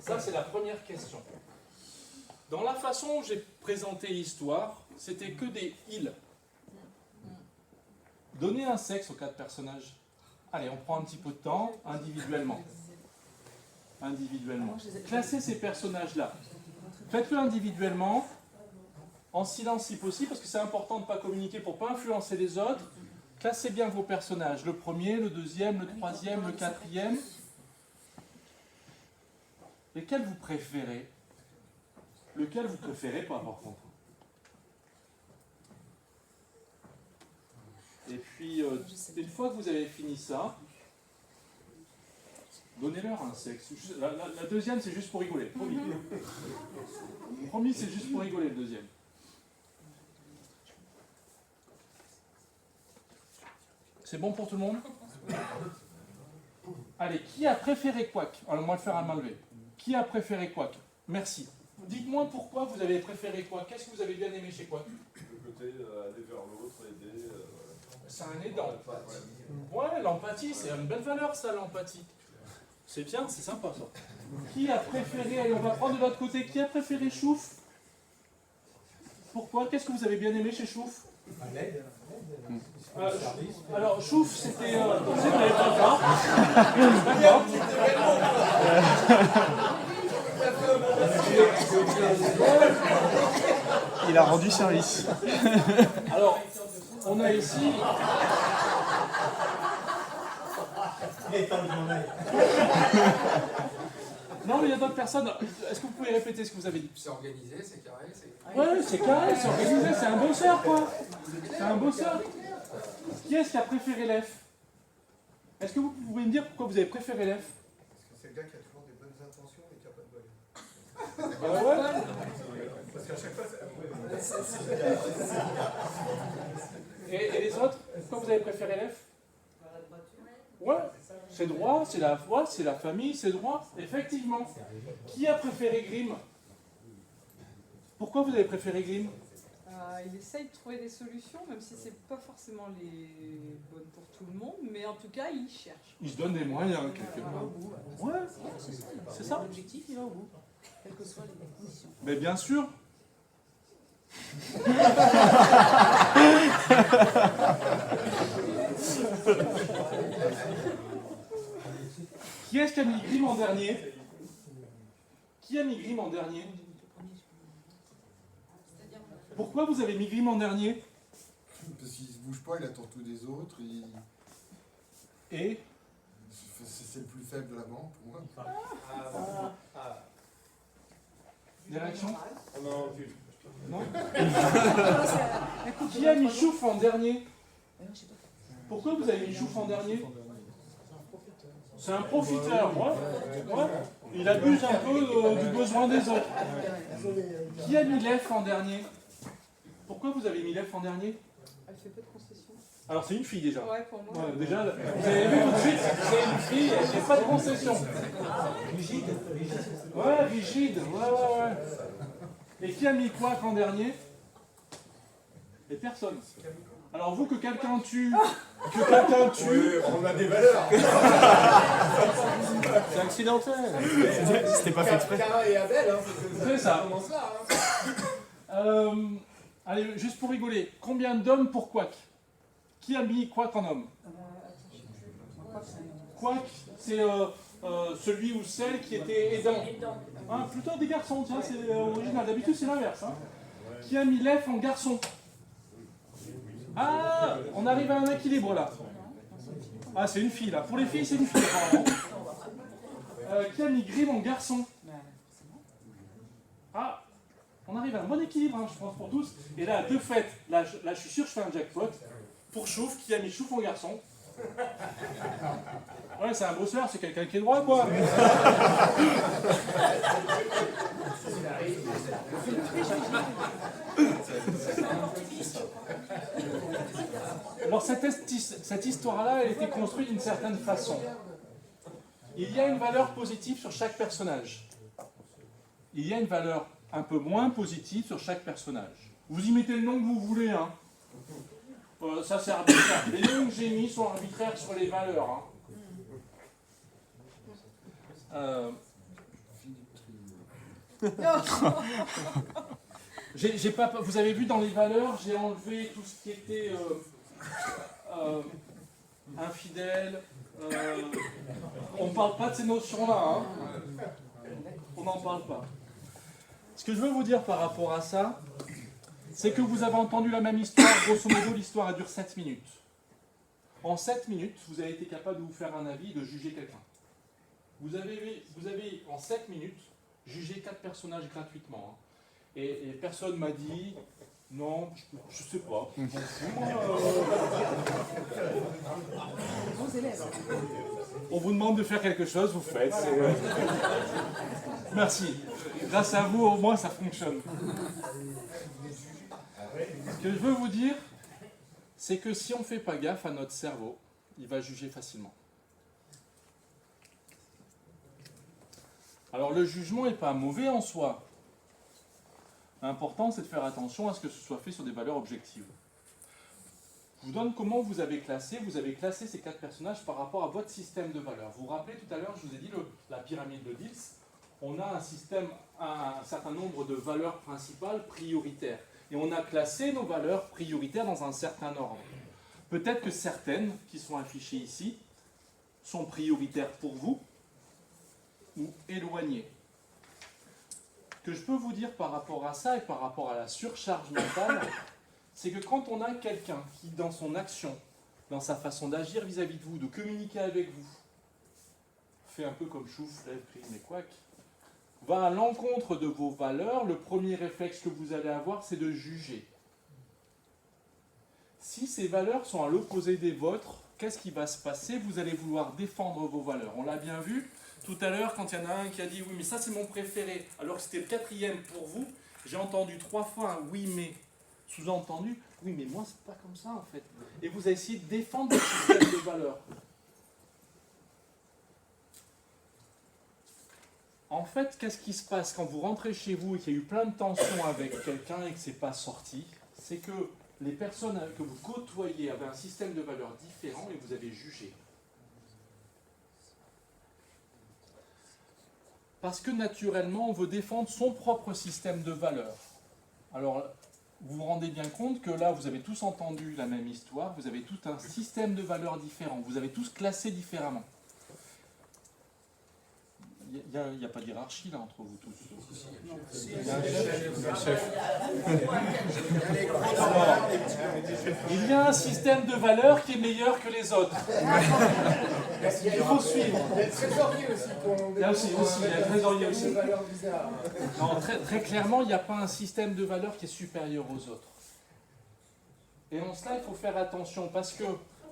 Ça, c'est la première question. Dans la façon dont j'ai présenté l'histoire, c'était que des îles. Donnez un sexe aux 4 personnages. Allez, on prend un petit peu de temps, individuellement. Classez ces personnages-là. Faites-le individuellement, en silence si possible, parce que c'est important de ne pas communiquer pour ne pas influencer les autres. Classez bien vos personnages, le premier, le deuxième, le troisième, le quatrième. Lesquels vous préférez? Lequel vous préférez pas, par contre? Et puis, une fois que vous avez fini ça, donnez-leur un sexe. La deuxième, c'est juste pour rigoler, promis. Promis, c'est juste pour rigoler, le deuxième. C'est bon pour tout le monde? Allez, qui a préféré Quack? Alors, moi, le faire à main levée. Qui a préféré Quack? Merci. Dites-moi pourquoi vous avez préféré Quack. Qu'est-ce que vous avez bien aimé chez Quack?
Le côté aller vers l'autre, aider.
C'est un aidant. Ouais, l'empathie, c'est une belle valeur, ça, l'empathie. C'est bien, c'est sympa, ça. Qui a préféré, allez, on va prendre de l'autre côté, qui a préféré Chouf? Pourquoi? Qu'est-ce que vous avez bien aimé chez Chouf? Alors, Chouf, c'était... vous n'avez pas le temps. D'accord.
rendu service.
Alors, on a ici... Non, mais il y a d'autres personnes. Est-ce que vous pouvez répéter ce que vous avez dit?
C'est organisé, c'est carré, c'est...
Ouais, c'est carré, c'est organisé, c'est un bosseur, quoi. C'est un bosseur. Qui est-ce qui a préféré l'F? Est-ce que vous pouvez me dire pourquoi vous avez préféré l'F?
Parce que c'est le gars qui a toujours des bonnes intentions et qui n'a pas de bol.
Ouais.
Parce qu'à chaque fois,
Et les autres? Pourquoi vous avez préféré l'F? Ouais, c'est droit, c'est la foi, c'est la famille, c'est droit, effectivement. Qui a préféré Grimm? Pourquoi vous avez préféré Grimm?
Il essaye de trouver des solutions, même si c'est pas forcément les bonnes pour tout le monde, mais en tout cas, il cherche.
Il se donne des moyens, quelque
Il va
part.
au bout.
Ouais, c'est ça.
L'objectif, il va au bout, quelles que soient les conditions.
Mais bien sûr. Qui est-ce qui a mis Grimm en dernier? Qui a mis Grimm en dernier? Pourquoi vous avez mis Grimm en dernier?
parce qu'il se bouge pas, il attend tout des autres.
Et
C'est le plus faible de la banque pour moi.
des réactions?
Non,
Non. Qui a mis Chouf en dernier? Pourquoi vous avez mis Chouf en dernier? C'est un profiteur, ouais. Il abuse un peu du besoin des autres. Qui a mis l'F en dernier? Pourquoi vous avez mis l'F en dernier?
Elle fait peu de concessions.
Alors c'est une fille déjà.
Ouais, pour moi.
Ouais, déjà, vous avez vu tout de suite, c'est une fille, elle fait pas de concession.
Rigide.
Ouais, rigide, ouais. Et qui a mis quoi en dernier? Et personne. Alors vous, que quelqu'un tue,
on a des valeurs.
c'est accidentel.
C'était pas fait exprès.
Cain et Abel, hein,
C'est ça.
commence là. Hein.
Allez, juste pour rigoler, combien d'hommes pour Quack? Qui a mis Quack en homme? Quack, c'est celui ou celle qui était aidant. Hein, plutôt des garçons, tiens, c'est original. D'habitude, c'est l'inverse. Hein. Qui a mis l'F en garçon? Ah, on arrive à un équilibre là. Ah, c'est une fille là. Pour les filles, c'est une fille apparemment. Qui a mis Grimm en garçon? Ah, on arrive à un bon équilibre, hein, je pense, pour tous. Et là, de fait, là, je suis sûr que je fais un jackpot. Pour Chouf, qui a mis Chouf en garçon? Ouais, c'est un bosseur, c'est quelqu'un qui est droit, quoi. Alors, cette histoire-là, elle a été construite d'une certaine façon. Il y a une valeur positive sur chaque personnage. Il y a une valeur un peu moins positive sur chaque personnage. Vous y mettez le nom que vous voulez, hein. Ça c'est arbitraire. Les noms que j'ai mis sont arbitraires sur les valeurs. Hein. J'ai pas, vous avez vu dans les valeurs, j'ai enlevé tout ce qui était infidèle. On ne parle pas de ces notions-là. Hein. On n'en parle pas. Ce que je veux vous dire par rapport à ça, c'est que vous avez entendu la même histoire. Grosso modo, l'histoire elle dure 7 minutes. En 7 minutes, vous avez été capable de vous faire un avis et de juger quelqu'un. Vous avez en 7 minutes, jugé 4 personnages gratuitement. Hein. Et personne m'a dit, non, je sais pas. On vous demande de faire quelque chose, vous faites. Merci. Grâce à vous, au moins, ça fonctionne. Ce que je veux vous dire, c'est que si on ne fait pas gaffe à notre cerveau, il va juger facilement. Alors le jugement n'est pas mauvais en soi. L'important, c'est de faire attention à ce que ce soit fait sur des valeurs objectives. Je vous donne comment vous avez classé. Vous avez classé ces 4 personnages par rapport à votre système de valeurs. Vous vous rappelez tout à l'heure, je vous ai dit la pyramide de Diels. On a un système, un certain nombre de valeurs principales prioritaires. Et on a classé nos valeurs prioritaires dans un certain ordre. Peut-être que certaines qui sont affichées ici sont prioritaires pour vous ou éloignées. que je peux vous dire par rapport à ça et par rapport à la surcharge mentale, c'est que quand on a quelqu'un qui, dans son action, dans sa façon d'agir vis-à-vis de vous, de communiquer avec vous, fait un peu comme chouf, lève, crime et couac, va à l'encontre de vos valeurs, le premier réflexe que vous allez avoir, c'est de juger. Si ces valeurs sont à l'opposé des vôtres, qu'est-ce qui va se passer? Vous allez vouloir défendre vos valeurs. On l'a bien vu tout à l'heure quand il y en a un qui a dit « oui, mais ça c'est mon préféré », alors que c'était le 4e pour vous. J'ai entendu 3 fois un « oui, mais ». Sous-entendu « oui, mais moi c'est pas comme ça en fait ». Et vous allez essayer de défendre votre système de valeurs. En fait, qu'est-ce qui se passe quand vous rentrez chez vous et qu'il y a eu plein de tensions avec quelqu'un et que c'est pas sorti? C'est que les personnes que vous côtoyez avaient un système de valeurs différent et vous avez jugé. Parce que naturellement, on veut défendre son propre système de valeurs. Alors, vous vous rendez bien compte que là, vous avez tous entendu la même histoire, vous avez tout un système de valeurs différent, vous avez tous classé différemment. Il n'y a pas de hiérarchie là entre vous tous. Il y a un chef. Il y a un système de valeurs qui est meilleur que les autres. Il faut suivre.
Il y a le trésorier aussi.
Il y a le trésorier aussi.
Des valeurs bizarres.
Non, très clairement, il n'y a pas un système de valeurs qui est supérieur aux autres. Et en cela, il faut faire attention parce que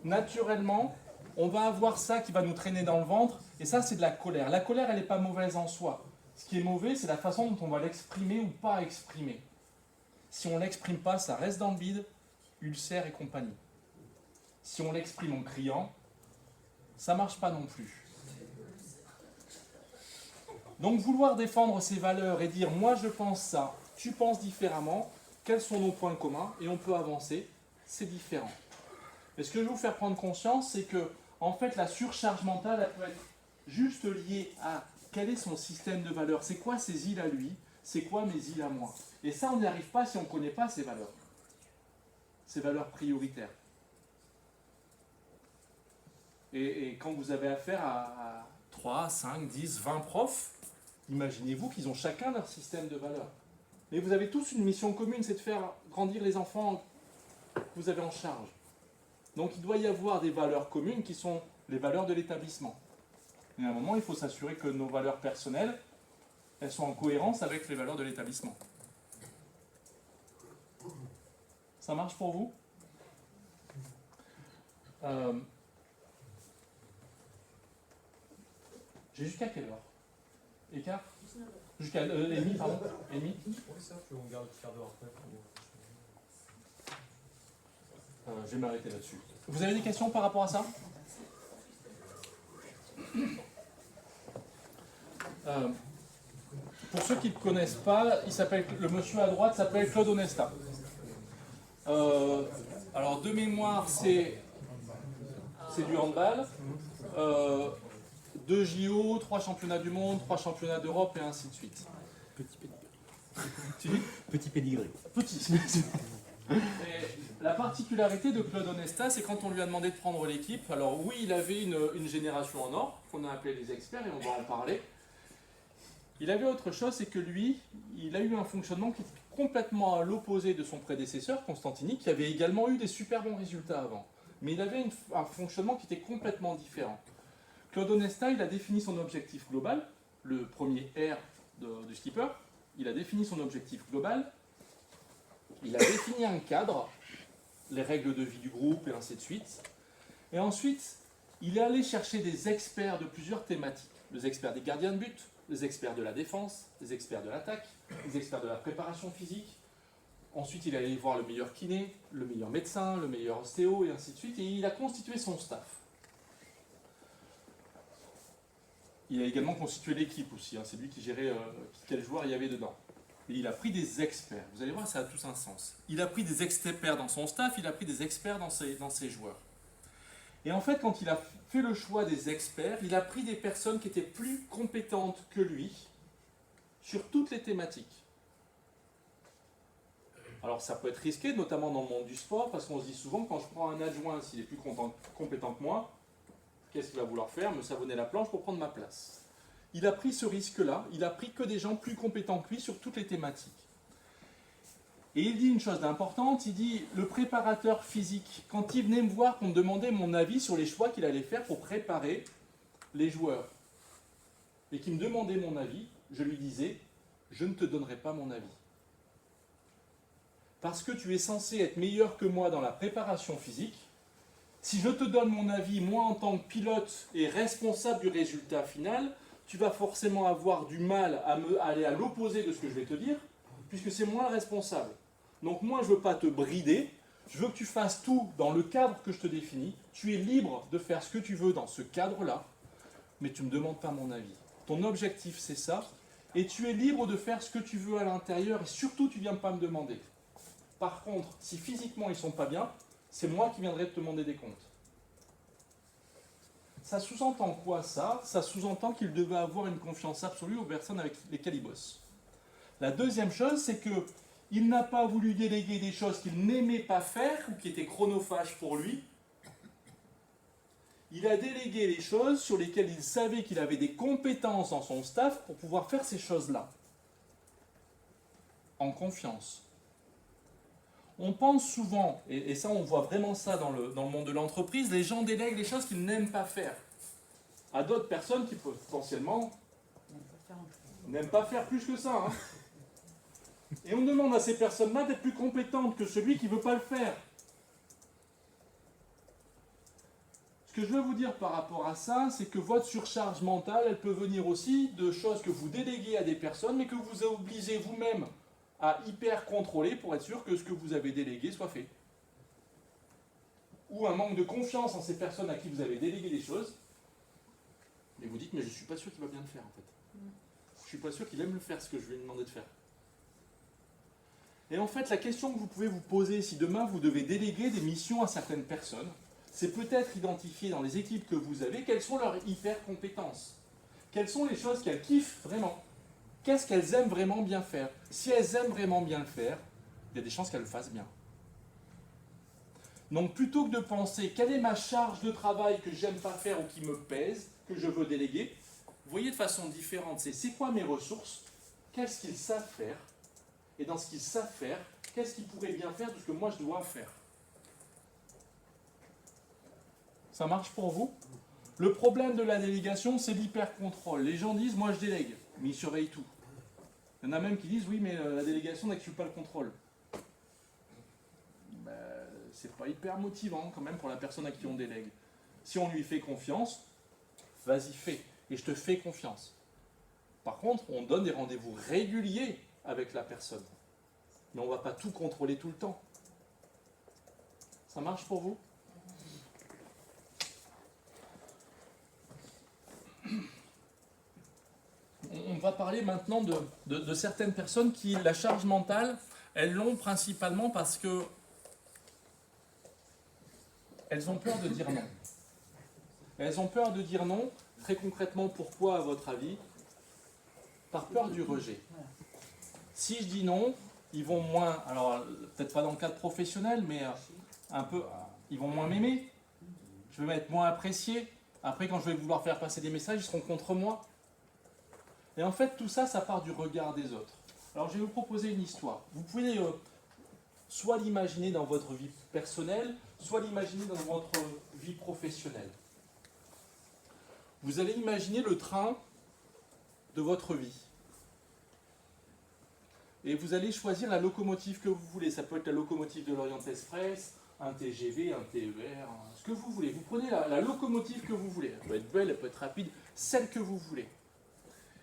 naturellement, on va avoir ça qui va nous traîner dans le ventre, et ça c'est de la colère. La colère, elle n'est pas mauvaise en soi. Ce qui est mauvais, c'est la façon dont on va l'exprimer ou pas exprimer. Si on ne l'exprime pas, ça reste dans le vide, ulcère et compagnie. Si on l'exprime en criant, ça ne marche pas non plus. Donc vouloir défendre ses valeurs et dire « moi je pense ça, tu penses différemment », quels sont nos points communs, et on peut avancer, c'est différent. Mais ce que je veux vous faire prendre conscience, c'est que en fait, la surcharge mentale, elle peut être juste liée à quel est son système de valeurs. C'est quoi ses îles à lui? C'est quoi mes îles à moi? Et ça, on n'y arrive pas si on ne connaît pas ces valeurs prioritaires. Et quand vous avez affaire à 3, 5, 10, 20 profs, imaginez-vous qu'ils ont chacun leur système de valeurs. Mais vous avez tous une mission commune, c'est de faire grandir les enfants que vous avez en charge. Donc il doit y avoir des valeurs communes qui sont les valeurs de l'établissement. Et à un moment, il faut s'assurer que nos valeurs personnelles, elles sont en cohérence avec les valeurs de l'établissement. Ça marche pour vous? J'ai jusqu'à quelle heure? Écart? Jusqu'à Amy, pardon. Amy?
Oui, ça, on garde le quart d'heure après.
Je vais m'arrêter là-dessus. Vous avez des questions par rapport à ça? Pour ceux qui ne le connaissent pas, le monsieur à droite s'appelle Claude Onesta. Alors de mémoire, c'est du handball. 2 JO, 3 championnats du monde, 3 championnats d'Europe et ainsi de suite.
Petit pédigré.
Petit. Et la particularité de Claude Onesta, c'est quand on lui a demandé de prendre l'équipe, alors oui, il avait une génération en or, qu'on a appelé les experts, et on va en parler. Il avait autre chose, c'est que lui, il a eu un fonctionnement qui était complètement à l'opposé de son prédécesseur, Constantini, qui avait également eu des super bons résultats avant. Mais il avait un fonctionnement qui était complètement différent. Claude Onesta, il a défini son objectif global, le premier R du skipper, il a défini son objectif global, il a défini un cadre, les règles de vie du groupe et ainsi de suite. Et ensuite, il est allé chercher des experts de plusieurs thématiques. Les experts des gardiens de but, les experts de la défense, les experts de l'attaque, les experts de la préparation physique. Ensuite, il est allé voir le meilleur kiné, le meilleur médecin, le meilleur ostéo et ainsi de suite. Et il a constitué son staff. Il a également constitué l'équipe aussi. C'est lui qui gérait quels joueurs il y avait dedans. Et il a pris des experts. Vous allez voir, ça a tous un sens. Il a pris des experts dans son staff, il a pris des experts dans ses joueurs. Et en fait, quand il a fait le choix des experts, il a pris des personnes qui étaient plus compétentes que lui sur toutes les thématiques. Alors ça peut être risqué, notamment dans le monde du sport, parce qu'on se dit souvent, quand je prends un adjoint, s'il est plus compétent que moi, qu'est-ce qu'il va vouloir faire? Me savonner la planche pour prendre ma place. il a pris ce risque-là, il a pris que des gens plus compétents que lui sur toutes les thématiques. Et il dit une chose d'importante, il dit, le préparateur physique, quand il venait me voir pour me demander mon avis sur les choix qu'il allait faire pour préparer les joueurs, et qu'il me demandait mon avis, je lui disais, je ne te donnerai pas mon avis. Parce que tu es censé être meilleur que moi dans la préparation physique. Si je te donne mon avis, moi en tant que pilote et responsable du résultat final, tu vas forcément avoir du mal à aller à l'opposé de ce que je vais te dire, puisque c'est moi le responsable. Donc moi je ne veux pas te brider, je veux que tu fasses tout dans le cadre que je te définis. Tu es libre de faire ce que tu veux dans ce cadre-là, mais tu ne me demandes pas mon avis. Ton objectif c'est ça, et tu es libre de faire ce que tu veux à l'intérieur, et surtout tu ne viens pas me demander. Par contre, si physiquement ils ne sont pas bien, c'est moi qui viendrai te demander des comptes. Ça sous-entend quoi ça? Ça sous-entend qu'il devait avoir une confiance absolue aux personnes avec lesquelles il bosse. La deuxième chose, c'est qu'il n'a pas voulu déléguer des choses qu'il n'aimait pas faire ou qui étaient chronophages pour lui. Il a délégué les choses sur lesquelles il savait qu'il avait des compétences dans son staff pour pouvoir faire ces choses-là. En confiance. On pense souvent, et ça on voit vraiment ça dans le monde de l'entreprise, les gens délèguent les choses qu'ils n'aiment pas faire à d'autres personnes qui potentiellement n'aiment pas faire plus que ça. Hein. Et on demande à ces personnes-là d'être plus compétentes que celui qui ne veut pas le faire. Ce que je veux vous dire par rapport à ça, c'est que votre surcharge mentale, elle peut venir aussi de choses que vous déléguez à des personnes, mais que vous obligez vous-même à hyper contrôler pour être sûr que ce que vous avez délégué soit fait. Ou un manque de confiance en ces personnes à qui vous avez délégué des choses, et vous dites, mais je ne suis pas sûr qu'il va bien le faire en fait. Je ne suis pas sûr qu'il aime le faire, ce que je lui ai demandé de faire. Et en fait, la question que vous pouvez vous poser, si demain vous devez déléguer des missions à certaines personnes, c'est peut-être identifier dans les équipes que vous avez, quelles sont leurs hyper compétences. Quelles sont les choses qu'elles kiffent vraiment. Qu'est-ce qu'elles aiment vraiment bien faire? Si elles aiment vraiment bien le faire, il y a des chances qu'elles le fassent bien. Donc plutôt que de penser quelle est ma charge de travail que j'aime pas faire ou qui me pèse, que je veux déléguer, vous voyez de façon différente, c'est quoi mes ressources, qu'est-ce qu'ils savent faire, et dans ce qu'ils savent faire, qu'est-ce qu'ils pourraient bien faire de ce que moi je dois faire. Ça marche pour vous? Le problème de la délégation, c'est l'hyper-contrôle. Les gens disent, moi je délègue, mais ils surveillent tout. Il y en a même qui disent, oui, mais la délégation n'accuse pas le contrôle. Ben, c'est pas hyper motivant quand même pour la personne à qui on délègue. Si on lui fait confiance, vas-y, fais. Et je te fais confiance. Par contre, on donne des rendez-vous réguliers avec la personne. Mais on ne va pas tout contrôler tout le temps. Ça marche pour vous? On va parler maintenant de certaines personnes qui, la charge mentale, elles l'ont principalement parce que elles ont peur de dire non. Elles ont peur de dire non. Très concrètement, pourquoi à votre avis? Par peur du rejet. Si je dis non, ils vont moins, alors peut-être pas dans le cadre professionnel, mais un peu, ils vont moins m'aimer. Je vais être moins apprécié. Après, quand je vais vouloir faire passer des messages, ils seront contre moi. Et en fait, tout ça, ça part du regard des autres. Alors, je vais vous proposer une histoire. Vous pouvez soit l'imaginer dans votre vie personnelle, soit l'imaginer dans votre vie professionnelle. Vous allez imaginer le train de votre vie. Et vous allez choisir la locomotive que vous voulez. Ça peut être la locomotive de l'Orient Express, un TGV, un TER, ce que vous voulez. Vous prenez la locomotive que vous voulez. Elle peut être belle, elle peut être rapide, celle que vous voulez.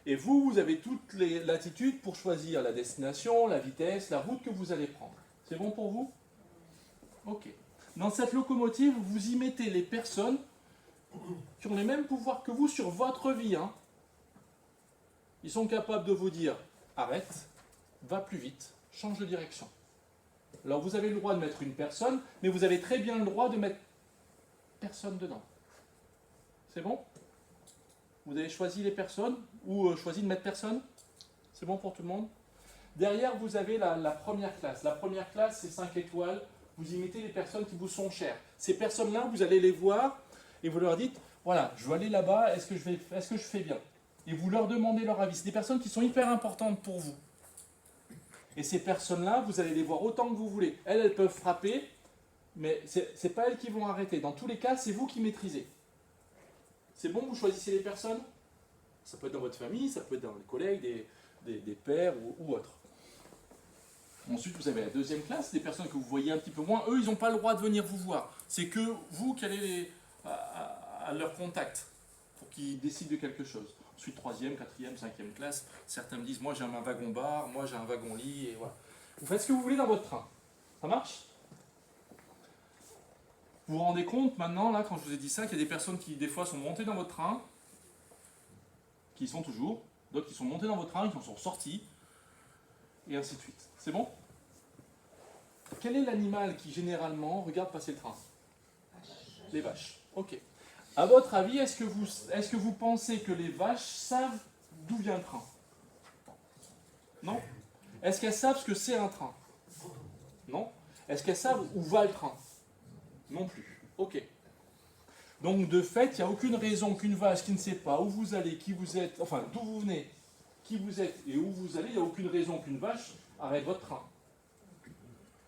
Et vous avez toutes les latitudes pour choisir la destination, la vitesse, la route que vous allez prendre. C'est bon pour vous? Ok. Dans cette locomotive, vous y mettez les personnes qui ont les mêmes pouvoirs que vous sur votre vie. Hein. Ils sont capables de vous dire « Arrête, va plus vite, change de direction ». Alors vous avez le droit de mettre une personne, mais vous avez très bien le droit de mettre personne dedans. C'est bon? Vous avez choisi les personnes ou choisi de mettre personne? C'est bon pour tout le monde? Derrière, vous avez la première classe. La première classe, c'est 5 étoiles. Vous y mettez les personnes qui vous sont chères. Ces personnes-là, vous allez les voir et vous leur dites, voilà, je veux aller là-bas, est-ce que je fais bien? et vous leur demandez leur avis. C'est des personnes qui sont hyper importantes pour vous. Et ces personnes-là, vous allez les voir autant que vous voulez. Elles peuvent frapper, mais ce n'est pas elles qui vont arrêter. Dans tous les cas, c'est vous qui maîtrisez. C'est bon, vous choisissez les personnes? Ça peut être dans votre famille, ça peut être dans les collègues, des pairs ou autres. Ensuite, vous avez la deuxième classe, des personnes que vous voyez un petit peu moins. Eux, ils n'ont pas le droit de venir vous voir. C'est que vous qui allez à leur contact pour qu'ils décident de quelque chose. Ensuite, troisième, quatrième, cinquième classe. Certains me disent, moi j'ai un wagon-bar, moi j'ai un wagon-lit, et voilà. Vous faites ce que vous voulez dans votre train. Ça marche? Vous vous rendez compte maintenant, là, quand je vous ai dit ça, qu'il y a des personnes qui, des fois, sont montées dans votre train, qui y sont toujours, d'autres qui sont montées dans votre train, qui en sont sortis, et ainsi de suite. C'est bon? Quel est l'animal qui, généralement, regarde passer le train? Les vaches. Ok. À votre avis, est-ce que vous pensez que les vaches savent d'où vient le train? Non? Est-ce qu'elles savent ce que c'est un train? Non? Est-ce qu'elles savent où va le train? Non plus. Ok. Donc de fait, il n'y a aucune raison qu'une vache qui ne sait pas où vous allez, qui vous êtes, enfin d'où vous venez, qui vous êtes et où vous allez, il n'y a aucune raison qu'une vache arrête votre train.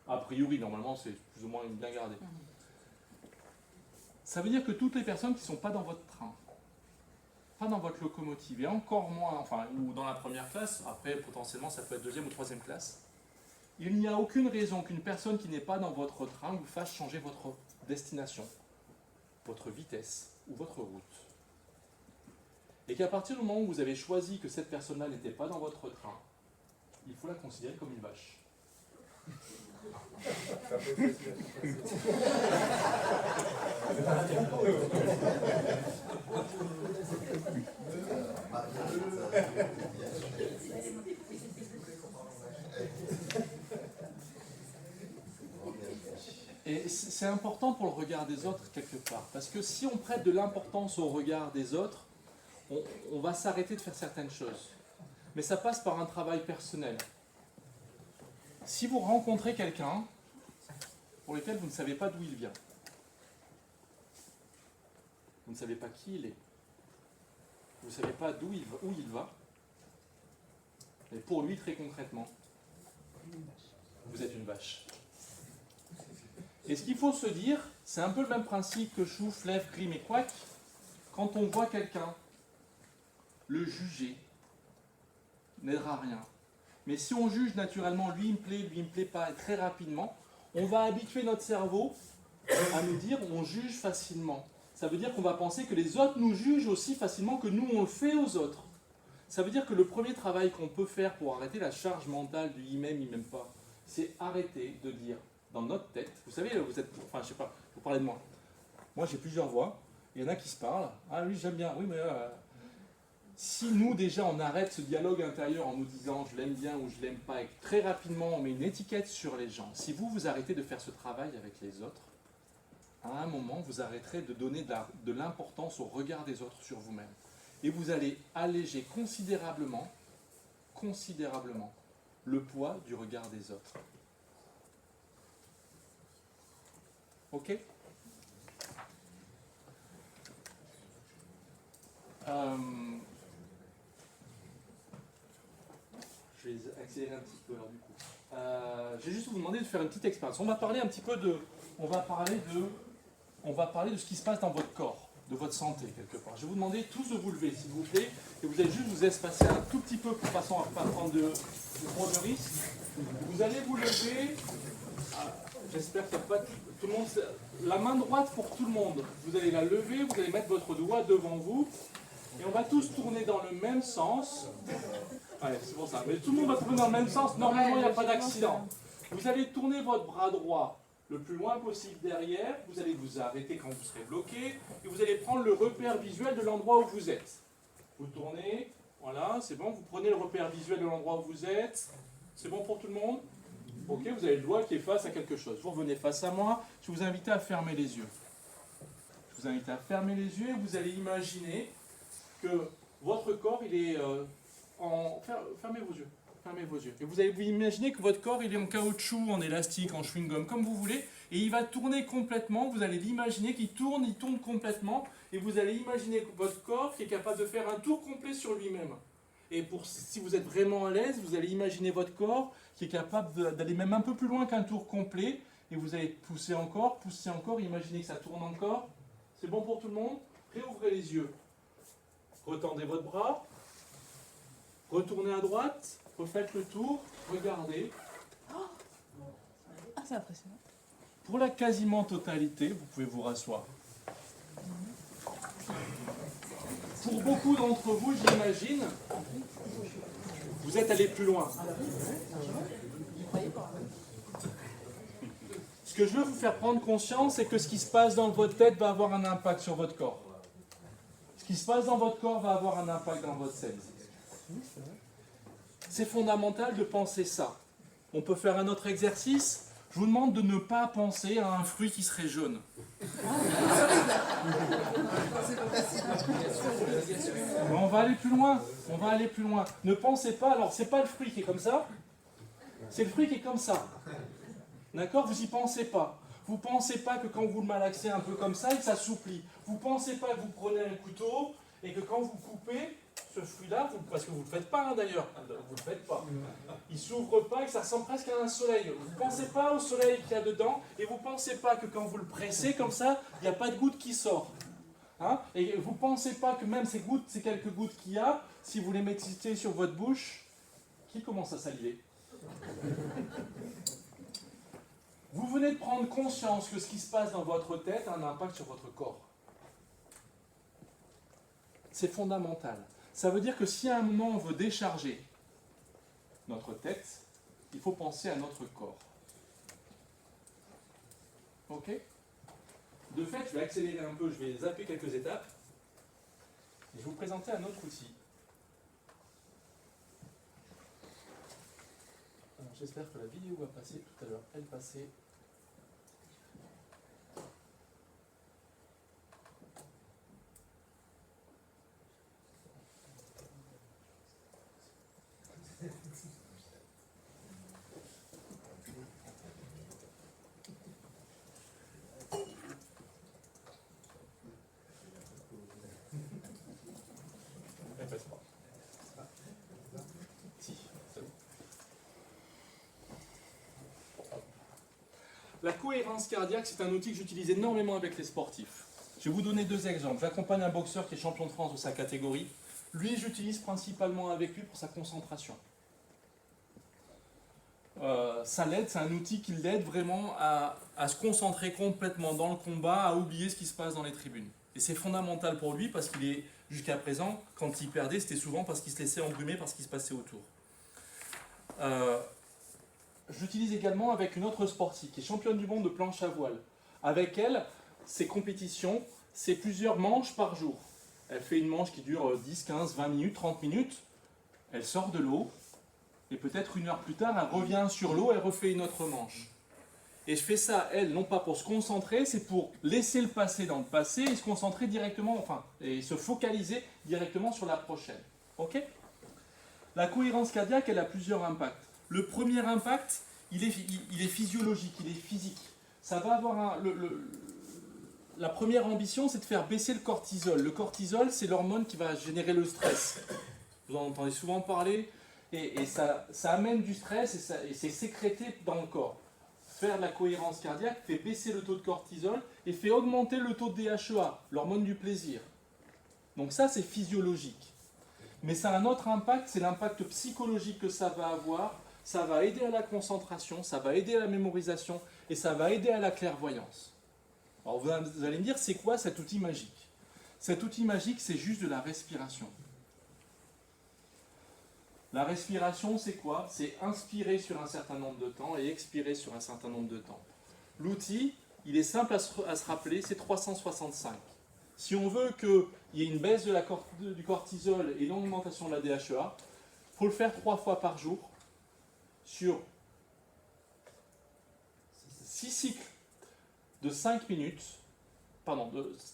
A priori, normalement, c'est plus ou moins bien gardé. Ça veut dire que toutes les personnes qui ne sont pas dans votre train, pas dans votre locomotive, et encore moins, enfin, ou dans la première classe, après potentiellement ça peut être deuxième ou troisième classe, il n'y a aucune raison qu'une personne qui n'est pas dans votre train vous fasse changer votre destination, votre vitesse ou votre route. Et qu'à partir du moment où vous avez choisi que cette personne-là n'était pas dans votre train, il faut la considérer comme une vache. Et c'est important pour le regard des autres quelque part, parce que si on prête de l'importance au regard des autres, on va s'arrêter de faire certaines choses. Mais ça passe par un travail personnel. Si vous rencontrez quelqu'un pour lequel vous ne savez pas d'où il vient, vous ne savez pas qui il est, vous ne savez pas où il va, et pour lui très concrètement, vous êtes une vache. Et ce qu'il faut se dire, c'est un peu le même principe que chou, fleuve, crime et couac. Quand on voit quelqu'un, le juger n'aidera à rien. Mais si on juge naturellement, lui il me plaît pas, et très rapidement, on va habituer notre cerveau à nous dire on juge facilement. Ça veut dire qu'on va penser que les autres nous jugent aussi facilement que nous on le fait aux autres. Ça veut dire que le premier travail qu'on peut faire pour arrêter la charge mentale du il m'aime pas, c'est arrêter de dire dans notre tête, vous savez, vous êtes, enfin je sais pas, vous parlez de moi. Moi j'ai plusieurs voix, il y en a qui se parlent, ah oui j'aime bien, oui mais si nous déjà on arrête ce dialogue intérieur en nous disant je l'aime bien ou je l'aime pas et que très rapidement on met une étiquette sur les gens, si vous arrêtez de faire ce travail avec les autres, à un moment vous arrêterez de donner de l'importance au regard des autres sur vous-même. Et vous allez alléger considérablement le poids du regard des autres. Ok? Je vais accélérer un petit peu alors du coup. Je vais juste vous demander de faire une petite expérience. On va parler un petit peu de ce qui se passe dans votre corps, de votre santé quelque part. Je vais vous demander tous de vous lever s'il vous plaît, et vous allez juste vous espacer un tout petit peu pour façon à ne pas prendre de risque. Vous allez vous lever. J'espère qu'il n'y a pas tout le monde. La main droite pour tout le monde. Vous allez la lever, vous allez mettre votre doigt devant vous. Et on va tous tourner dans le même sens. Ouais, c'est pour ça. Mais tout le monde va tourner dans le même sens. Normalement, il n'y a pas d'accident. Vous allez tourner votre bras droit le plus loin possible derrière. Vous allez vous arrêter quand vous serez bloqué. Et vous allez prendre le repère visuel de l'endroit où vous êtes. Vous tournez. Voilà, c'est bon. Vous prenez le repère visuel de l'endroit où vous êtes. C'est bon pour tout le monde? Ok, vous avez le doigt qui est face à quelque chose. Vous revenez face à moi. Je vais vous invite à fermer les yeux. Je vous invite à fermer les yeux et vous allez imaginer que votre corps, il est fermez vos yeux. Et vous allez vous imaginer que votre corps, il est en caoutchouc, en élastique, en chewing-gum, comme vous voulez, Et il va tourner complètement, vous allez l'imaginer qu'il tourne, il tourne complètement, et vous allez imaginer votre corps qui est capable de faire un tour complet sur lui-même. Et si vous êtes vraiment à l'aise, vous allez imaginer votre corps qui est capable d'aller même un peu plus loin qu'un tour complet, et vous allez pousser encore, imaginez que ça tourne encore. C'est bon pour tout le monde? Réouvrez les yeux. Retendez votre bras, retournez à droite, refaites le tour, regardez.
Ah, c'est impressionnant.
Pour la quasiment totalité, vous pouvez vous rasseoir. Pour beaucoup d'entre vous, j'imagine, vous êtes allé plus loin. Ce que je veux vous faire prendre conscience, c'est que ce qui se passe dans votre tête va avoir un impact sur votre corps. Ce qui se passe dans votre corps va avoir un impact dans votre cerveau. C'est fondamental de penser ça. On peut faire un autre exercice. Je vous demande de ne pas penser à un fruit qui serait jaune. On va aller plus loin. Ne pensez pas, alors c'est pas le fruit qui est comme ça, c'est le fruit qui est comme ça. D'accord? Vous n'y pensez pas. Vous ne pensez pas que quand vous le malaxez un peu comme ça, il s'assouplit. Vous ne pensez pas que vous prenez un couteau et que quand vous coupez ce fruit-là, parce que vous ne le faites pas hein, d'ailleurs, vous ne le faites pas, il ne s'ouvre pas et que ça ressemble presque à un soleil. Vous ne pensez pas au soleil qu'il y a dedans et vous ne pensez pas que quand vous le pressez comme ça, il n'y a pas de goutte qui sort. Hein? Et vous ne pensez pas que même ces quelques gouttes qu'il y a, si vous les mettez sur votre bouche, qui commence à saliver? Vous venez de prendre conscience que ce qui se passe dans votre tête a un impact sur votre corps. C'est fondamental. Ça veut dire que si à un moment on veut décharger notre tête, il faut penser à notre corps. Ok? De fait, je vais accélérer un peu, je vais zapper quelques étapes. Et je vais vous présenter un autre outil. Alors, j'espère que la vidéo va passer tout à l'heure. Elle passait. Elle passe pas. Si, c'est bon. La cohérence cardiaque, c'est un outil que j'utilise énormément avec les sportifs. Je vais vous donner deux exemples. J'accompagne un boxeur qui est champion de France de sa catégorie. Lui, j'utilise principalement avec lui pour sa concentration. Ça l'aide, c'est un outil qui l'aide vraiment à se concentrer complètement dans le combat, à oublier ce qui se passe dans les tribunes. Et c'est fondamental pour lui parce qu'il est, jusqu'à présent, quand il perdait, c'était souvent parce qu'il se laissait embrumer par ce qui se passait autour. J'utilise également avec une autre sportive qui est championne du monde de planche à voile. Avec elle, ses compétitions, c'est plusieurs manches par jour. Elle fait une manche qui dure 10, 15, 20 minutes, 30 minutes. Elle sort de l'eau et peut-être une heure plus tard, elle revient sur l'eau et refait une autre manche. Et je fais ça, elle, non pas pour se concentrer, c'est pour laisser le passé dans le passé et se concentrer directement, et se focaliser directement sur la prochaine. Ok? La cohérence cardiaque, elle a plusieurs impacts. Le premier impact, il est physiologique, il est physique. Ça va avoir la première ambition, c'est de faire baisser le cortisol. Le cortisol, c'est l'hormone qui va générer le stress. Vous en entendez souvent parler, et ça amène du stress et c'est sécrété dans le corps. Faire de la cohérence cardiaque fait baisser le taux de cortisol et fait augmenter le taux de DHEA, l'hormone du plaisir. Donc ça, c'est physiologique. Mais ça a un autre impact, c'est l'impact psychologique que ça va avoir. Ça va aider à la concentration, ça va aider à la mémorisation et ça va aider à la clairvoyance. Alors vous allez me dire, c'est quoi cet outil magique? Cet outil magique, c'est juste de la respiration. La respiration, c'est quoi? C'est inspirer sur un certain nombre de temps et expirer sur un certain nombre de temps. L'outil, il est simple à se rappeler, c'est 365. Si on veut qu'il y ait une baisse du cortisol et une augmentation de la DHEA, il faut le faire 3 fois par jour sur 6 cycles de 5 minutes,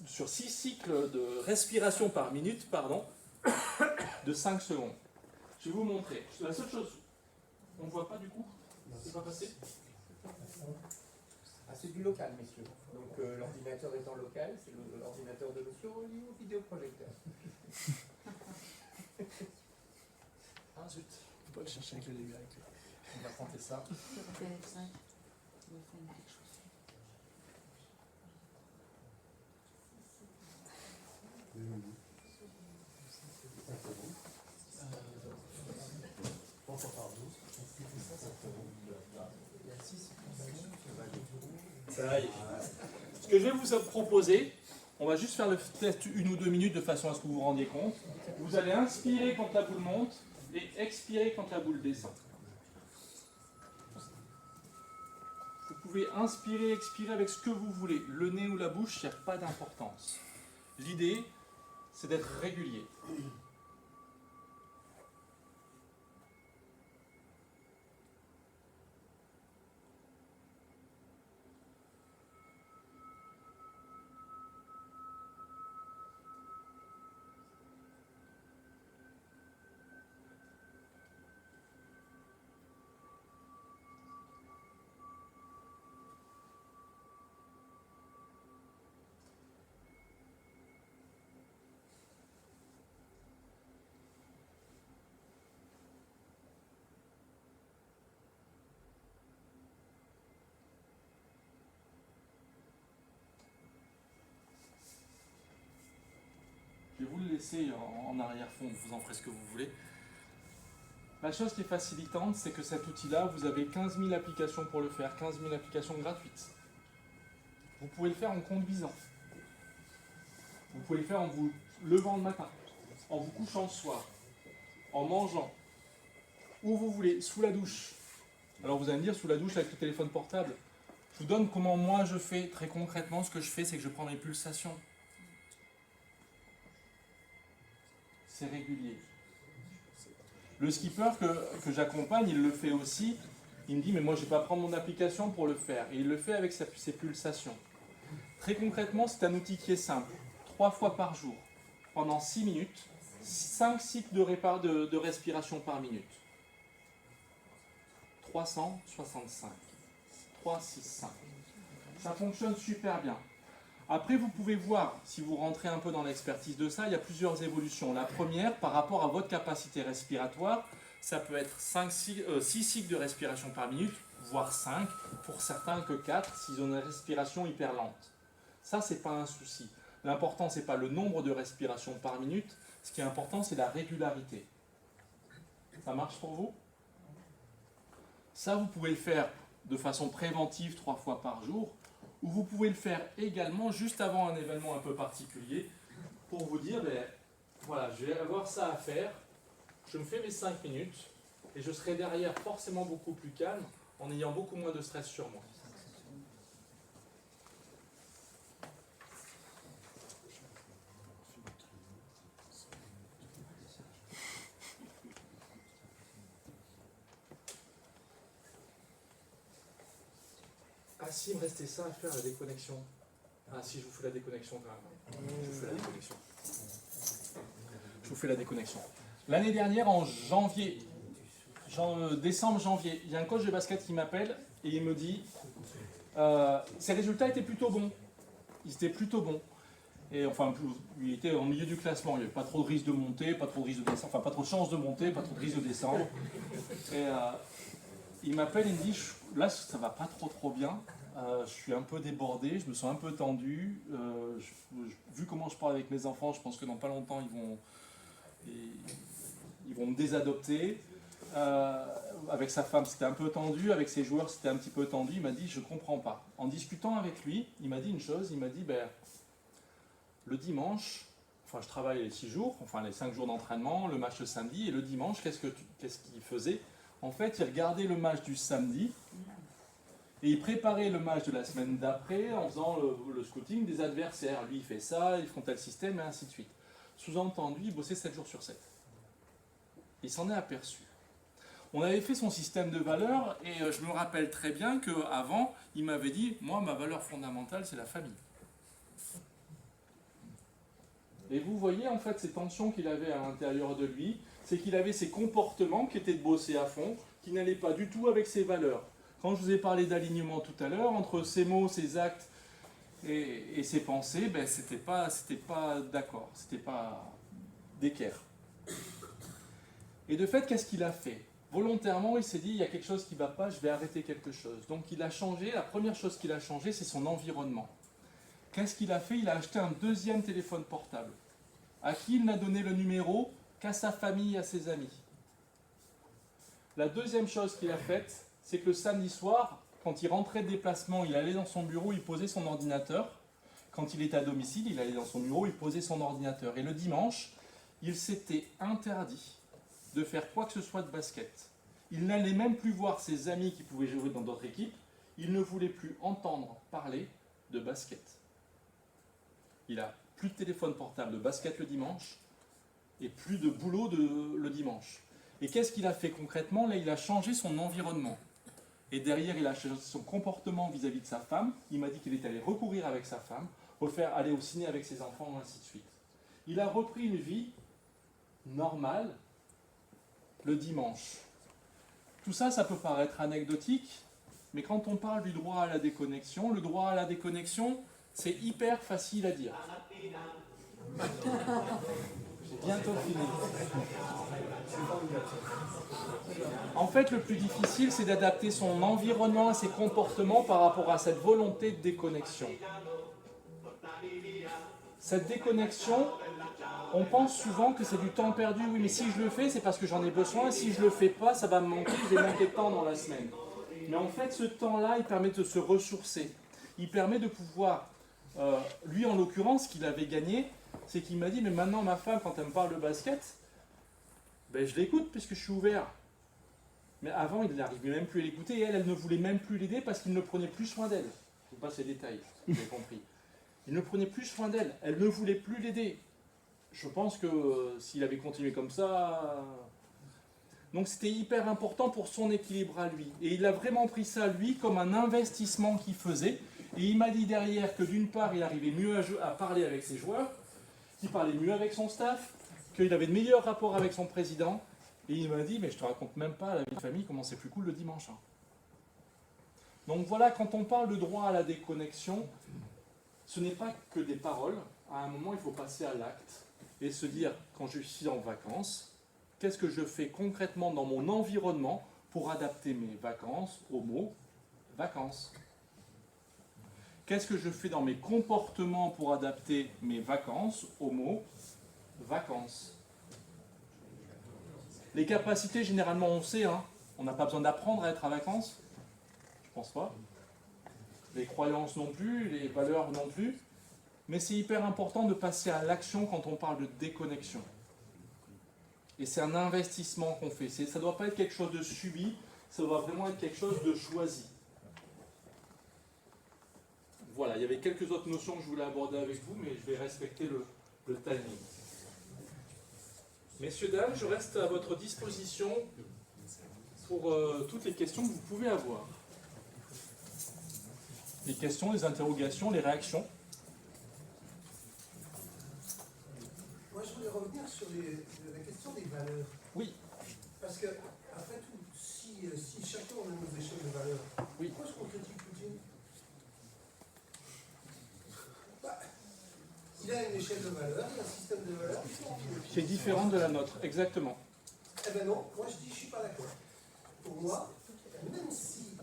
sur 6 cycles de respiration par minute, de 5 secondes. Je vais vous montrer. La seule chose, on ne voit pas du coup? C'est pas passé?
Ah, c'est du local, messieurs. Donc l'ordinateur étant local, c'est l'ordinateur de monsieur relié au vidéoprojecteur.
Ah zut.
On peut le chercher avec le numérique.
On va tenter ça. Ça y est. Ce que je vais vous proposer, on va juste faire le test 1 ou 2 minutes de façon à ce que vous vous rendiez compte. Vous allez inspirer quand la boule monte et expirer quand la boule descend. Vous pouvez inspirer, expirer avec ce que vous voulez. Le nez ou la bouche, il n'y a pas d'importance. L'idée, c'est d'être régulier. Je vais vous le laisser en arrière-fond, vous en ferez ce que vous voulez. La chose qui est facilitante, c'est que cet outil-là, vous avez 15 000 applications pour le faire, 15 000 applications gratuites. Vous pouvez le faire en conduisant. Vous pouvez le faire en vous levant le matin, en vous couchant le soir, en mangeant, où vous voulez, sous la douche. Alors vous allez me dire, sous la douche avec le téléphone portable. Je vous donne comment moi je fais. Très concrètement, ce que je fais, c'est que je prends mes pulsations. C'est régulier. Le skipper que j'accompagne, il le fait aussi. Il me dit, mais moi je ne vais pas prendre mon application pour le faire. Et il le fait avec ses pulsations. Très concrètement, c'est un outil qui est simple. 3 fois par jour, pendant 6 minutes, 5 cycles de respiration par minute. 365. 3, 6, 5. Ça fonctionne super bien. Après, vous pouvez voir, si vous rentrez un peu dans l'expertise de ça, il y a plusieurs évolutions. La première, par rapport à votre capacité respiratoire, ça peut être 6 cycles de respiration par minute, voire 5, pour certains que 4, s'ils ont une respiration hyper lente. Ça, ce n'est pas un souci. L'important, ce n'est pas le nombre de respirations par minute, ce qui est important, c'est la régularité. Ça marche pour vous? Ça, vous pouvez le faire de façon préventive 3 fois par jour, ou vous pouvez le faire également juste avant un événement un peu particulier pour vous dire, ben, voilà, je vais avoir ça à faire, je me fais mes 5 minutes et je serai derrière forcément beaucoup plus calme en ayant beaucoup moins de stress sur moi. Ah si, il me restait ça à faire, la déconnexion. Ah si, je vous fais la déconnexion quand même. Je vous fais la déconnexion. Je vous fais la déconnexion. L'année dernière, en janvier, décembre, janvier, il y a un coach de basket qui m'appelle et il me dit ses résultats étaient plutôt bons. Ils étaient plutôt bons. Et enfin, il était au milieu du classement. Il n'y avait pas trop de risque de monter, pas trop de risque de descendre, enfin pas trop de chance de monter, pas trop de risque de descendre. Et il m'appelle et me dit là, ça va pas trop bien. Je suis un peu débordé, je me sens un peu tendu. Vu comment je parle avec mes enfants, je pense que dans pas longtemps, ils vont me désadopter. Avec sa femme, c'était un peu tendu. Avec ses joueurs, c'était un petit peu tendu. Il m'a dit, je comprends pas. En discutant avec lui, il m'a dit une chose. Il m'a dit, ben, le dimanche, enfin, je travaille les 6 jours, enfin les 5 jours d'entraînement, le match le samedi, et le dimanche, qu'est-ce qu'il faisait? En fait, il regardait le match du samedi. Et il préparait le match de la semaine d'après en faisant le scouting des adversaires. Lui, il fait ça, ils font tel système, et ainsi de suite. Sous-entendu, il bossait 7 jours sur 7. Il s'en est aperçu. On avait fait son système de valeurs, et je me rappelle très bien qu'avant, il m'avait dit, moi, ma valeur fondamentale, c'est la famille. Et vous voyez, en fait, ces tensions qu'il avait à l'intérieur de lui, c'est qu'il avait ces comportements qui étaient de bosser à fond, qui n'allaient pas du tout avec ses valeurs. Quand je vous ai parlé d'alignement tout à l'heure, entre ses mots, ses actes et ses pensées, ben, c'était pas d'accord, c'était pas d'équerre. Et de fait, qu'est-ce qu'il a fait? Volontairement, il s'est dit, il y a quelque chose qui ne va pas, je vais arrêter quelque chose. Donc il a changé, la première chose qu'il a changé, c'est son environnement. Qu'est-ce qu'il a fait? Il a acheté un deuxième téléphone portable, à qui il n'a donné le numéro qu'à sa famille, à ses amis. La deuxième chose qu'il a faite, c'est que le samedi soir, quand il rentrait de déplacement, il allait dans son bureau, il posait son ordinateur. Quand il était à domicile, il allait dans son bureau, il posait son ordinateur. Et le dimanche, il s'était interdit de faire quoi que ce soit de basket. Il n'allait même plus voir ses amis qui pouvaient jouer dans d'autres équipes. Il ne voulait plus entendre parler de basket. Il a plus de téléphone portable de basket le dimanche et plus de boulot le dimanche. Et qu'est-ce qu'il a fait concrètement? Là, il a changé son environnement. Et derrière, il a changé son comportement vis-à-vis de sa femme. Il m'a dit qu'il est allé recourir avec sa femme, aller au ciné avec ses enfants, ainsi de suite. Il a repris une vie normale le dimanche. Tout ça, ça peut paraître anecdotique, mais quand on parle du droit à la déconnexion, le droit à la déconnexion, c'est hyper facile à dire. J'ai bientôt fini. En fait, le plus difficile, c'est d'adapter son environnement et ses comportements par rapport à cette volonté de déconnexion. Cette déconnexion, on pense souvent que c'est du temps perdu. Oui, mais si je le fais, c'est parce que j'en ai besoin. Si je ne le fais pas, ça va me manquer. Je vais manquer de temps dans la semaine. Mais en fait, ce temps-là, il permet de se ressourcer. Il permet de pouvoir... lui, en l'occurrence, ce qu'il avait gagné, c'est qu'il m'a dit, mais maintenant, ma femme, quand elle me parle de basket, ben, je l'écoute puisque je suis ouvert. Mais avant, il n'arrivait même plus à l'écouter. Et elle ne voulait même plus l'aider parce qu'il ne prenait plus soin d'elle. Je vous passe les détails, vous avez compris. Il ne prenait plus soin d'elle. Elle ne voulait plus l'aider. Je pense que s'il avait continué comme ça... Donc c'était hyper important pour son équilibre à lui. Et il a vraiment pris ça, lui, comme un investissement qu'il faisait. Et il m'a dit derrière que d'une part, il arrivait mieux à parler avec ses joueurs, qu'il parlait mieux avec son staff, qu'il avait de meilleurs rapports avec son président. Et il m'a dit, mais je te raconte même pas la vie de famille, comment c'est plus cool le dimanche. Hein. Donc voilà, quand on parle de droit à la déconnexion, ce n'est pas que des paroles. À un moment, il faut passer à l'acte et se dire, quand je suis en vacances, qu'est-ce que je fais concrètement dans mon environnement pour adapter mes vacances au mot vacances? Qu'est-ce que je fais dans mes comportements pour adapter mes vacances au mot vacances? Les capacités, généralement, on sait, hein, on n'a pas besoin d'apprendre à être à vacances. Je pense pas. Les croyances non plus, les valeurs non plus. Mais c'est hyper important de passer à l'action quand on parle de déconnexion. Et c'est un investissement qu'on fait. Ça ne doit pas être quelque chose de subi, ça doit vraiment être quelque chose de choisi. Voilà, il y avait quelques autres notions que je voulais aborder avec vous, mais je vais respecter le timing. Messieurs, dames, je reste à votre disposition pour toutes les questions que vous pouvez avoir. Les questions, les interrogations, les réactions.
Moi, je voulais revenir sur la question des valeurs.
Oui.
Parce que, après tout, si chacun a nos échelles de valeurs,
Oui.
pourquoi est-ce qu'on critique Poutine? Bah, il a une échelle de valeurs, il a un système de valeurs.
Qui est différent de la nôtre, exactement.
Eh ben non, moi je dis je ne suis pas d'accord. Pour moi, même si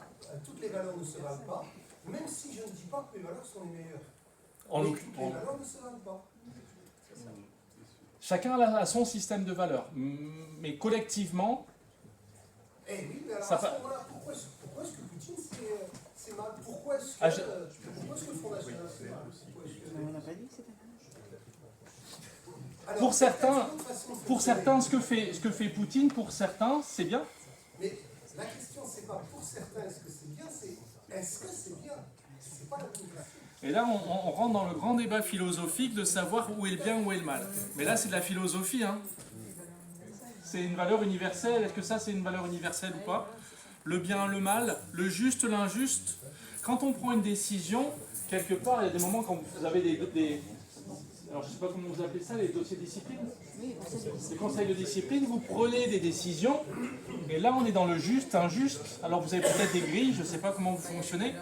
toutes les valeurs ne se valent pas, même si je ne dis pas que mes valeurs sont les meilleures, les valeurs ne se valent pas.
Chacun a son système de valeurs, mais collectivement...
Eh oui, mais alors
ça
à ce moment-là, pourquoi est-ce que Poutine c'est mal? Pourquoi est-ce que le Front National c'est mal?
On n'a pas dit que c'était mal.
Alors,
pour certains, ce que fait Poutine, pour certains, c'est bien.
Mais la question, c'est pas pour certains est-ce que c'est bien, c'est est-ce que c'est bien? C'est pas la question.
Et là, on rentre dans le grand débat philosophique de savoir où est le bien, où est le mal. Mais là, c'est de la philosophie. Hein. C'est une valeur universelle. Est-ce que ça, c'est une valeur universelle ou pas? Le bien, le mal, le juste, l'injuste. Quand on prend une décision, quelque part, il y a des moments quand vous avez alors je ne sais pas comment vous appelez ça, les dossiers de discipline.
Oui, on sait.
Les conseils de discipline, vous prenez des décisions, et là on est dans le juste, injuste. Alors vous avez peut-être des grilles, je ne sais pas comment vous fonctionnez.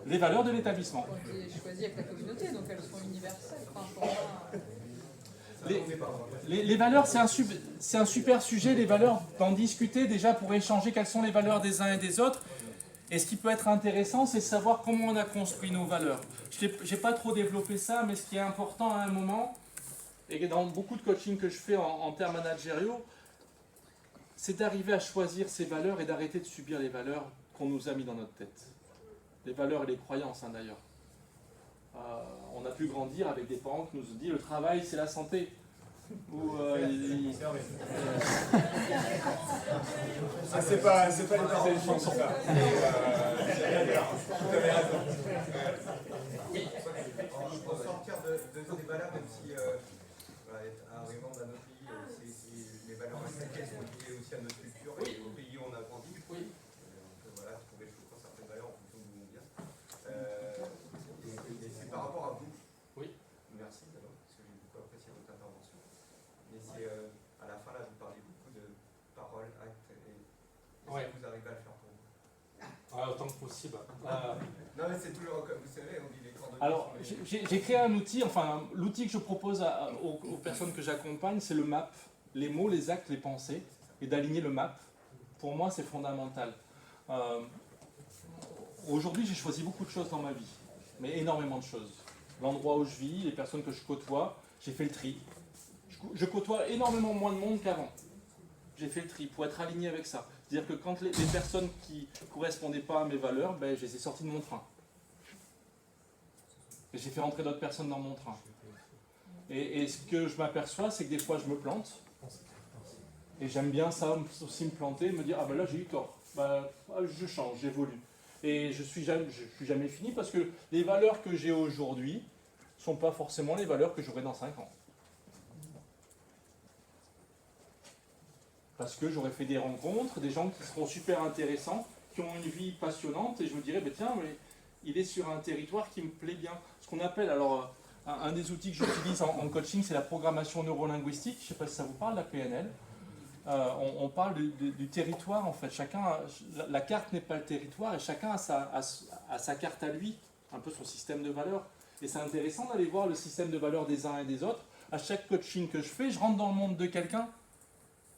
Les valeurs de l'établissement.
Ont été choisies avec la communauté, donc elles sont universelles. Enfin, pour moi,
Les valeurs, c'est un super sujet, les valeurs, d'en discuter déjà pour échanger quelles sont les valeurs des uns et des autres. Et ce qui peut être intéressant, c'est savoir comment on a construit nos valeurs. Je n'ai pas trop développé ça, mais ce qui est important à un moment, et dans beaucoup de coaching que je fais en termes managériaux, c'est d'arriver à choisir ses valeurs et d'arrêter de subir les valeurs qu'on nous a mis dans notre tête. Les valeurs et les croyances, hein, d'ailleurs. On a pu grandir avec des parents qui nous ont dit le travail, c'est la santé. Ou
Ah, c'est pas les parents, c'est une chanson. Ça. Vous avez raison.
Pour sortir de ces valeurs, même si un argument d'un autre pays, les valeurs elles sont liées aussi à notre culture et au pays où on a grandi.
Oui.
Donc voilà, trouver certaines valeurs en fonction d'où on vient. Et c'est par rapport à vous.
Oui.
Merci d'abord, parce que j'ai beaucoup apprécié votre intervention. Mais c'est à la fin là, vous parlez beaucoup de paroles, actes, et
Ouais.
vous arrivez à le faire pour vous.
Autant que possible.
Non mais c'est toujours comme vous savez, on dit les coordonnées.
Alors, j'ai créé un outil, enfin, l'outil que je propose aux personnes que j'accompagne, c'est le MAP. Les mots, les actes, les pensées. Et d'aligner le MAP, pour moi, c'est fondamental. Aujourd'hui, j'ai choisi beaucoup de choses dans ma vie, mais énormément de choses. L'endroit où je vis, les personnes que je côtoie, j'ai fait le tri. Je côtoie énormément moins de monde qu'avant. J'ai fait le tri pour être aligné avec ça. C'est-à-dire que quand les personnes qui ne correspondaient pas à mes valeurs, ben, je les ai sorties de mon train. Et j'ai fait rentrer d'autres personnes dans mon train. Et ce que je m'aperçois, c'est que des fois, je me plante. Et j'aime bien ça aussi me planter, me dire, ah ben là, j'ai eu tort. Je change, j'évolue. Et je suis jamais fini parce que les valeurs que j'ai aujourd'hui ne sont pas forcément les valeurs que j'aurai dans 5 ans. Parce que j'aurais fait des rencontres, des gens qui seront super intéressants, qui ont une vie passionnante, et je me dirais, ben tiens, mais il est sur un territoire qui me plaît bien. Ce qu'on appelle, alors, un des outils que j'utilise en coaching, c'est la programmation neurolinguistique. Je ne sais pas si ça vous parle, la PNL. On parle du territoire, en fait. La carte n'est pas le territoire, et chacun a sa carte à lui, un peu son système de valeurs. Et c'est intéressant d'aller voir le système de valeurs des uns et des autres. À chaque coaching que je fais, je rentre dans le monde de quelqu'un.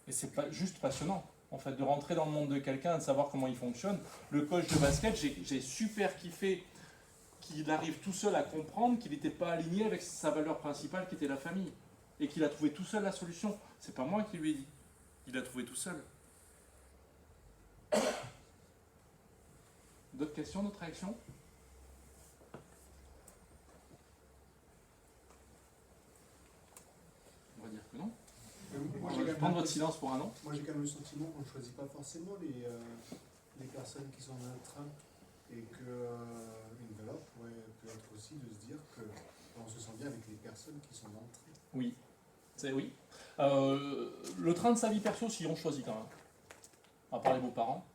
Et c'est pas juste passionnant, en fait, de rentrer dans le monde de quelqu'un et de savoir comment il fonctionne. Le coach de basket, j'ai super kiffé qu'il arrive tout seul à comprendre qu'il n'était pas aligné avec sa valeur principale qui était la famille. Et qu'il a trouvé tout seul la solution. C'est pas moi qui lui ai dit. Il a trouvé tout seul. D'autres questions, d'autres réactions ? On va dire que non. Je vais prendre votre silence pour un an.
Moi j'ai quand même le sentiment qu'on ne choisit pas forcément les personnes qui sont dans le train et qu'une valeur peut être aussi de se dire qu'on se sent bien avec les personnes qui sont dans le train.
Oui, oui. Le train de sa vie perso, si on choisit quand même. À part les beaux-parents.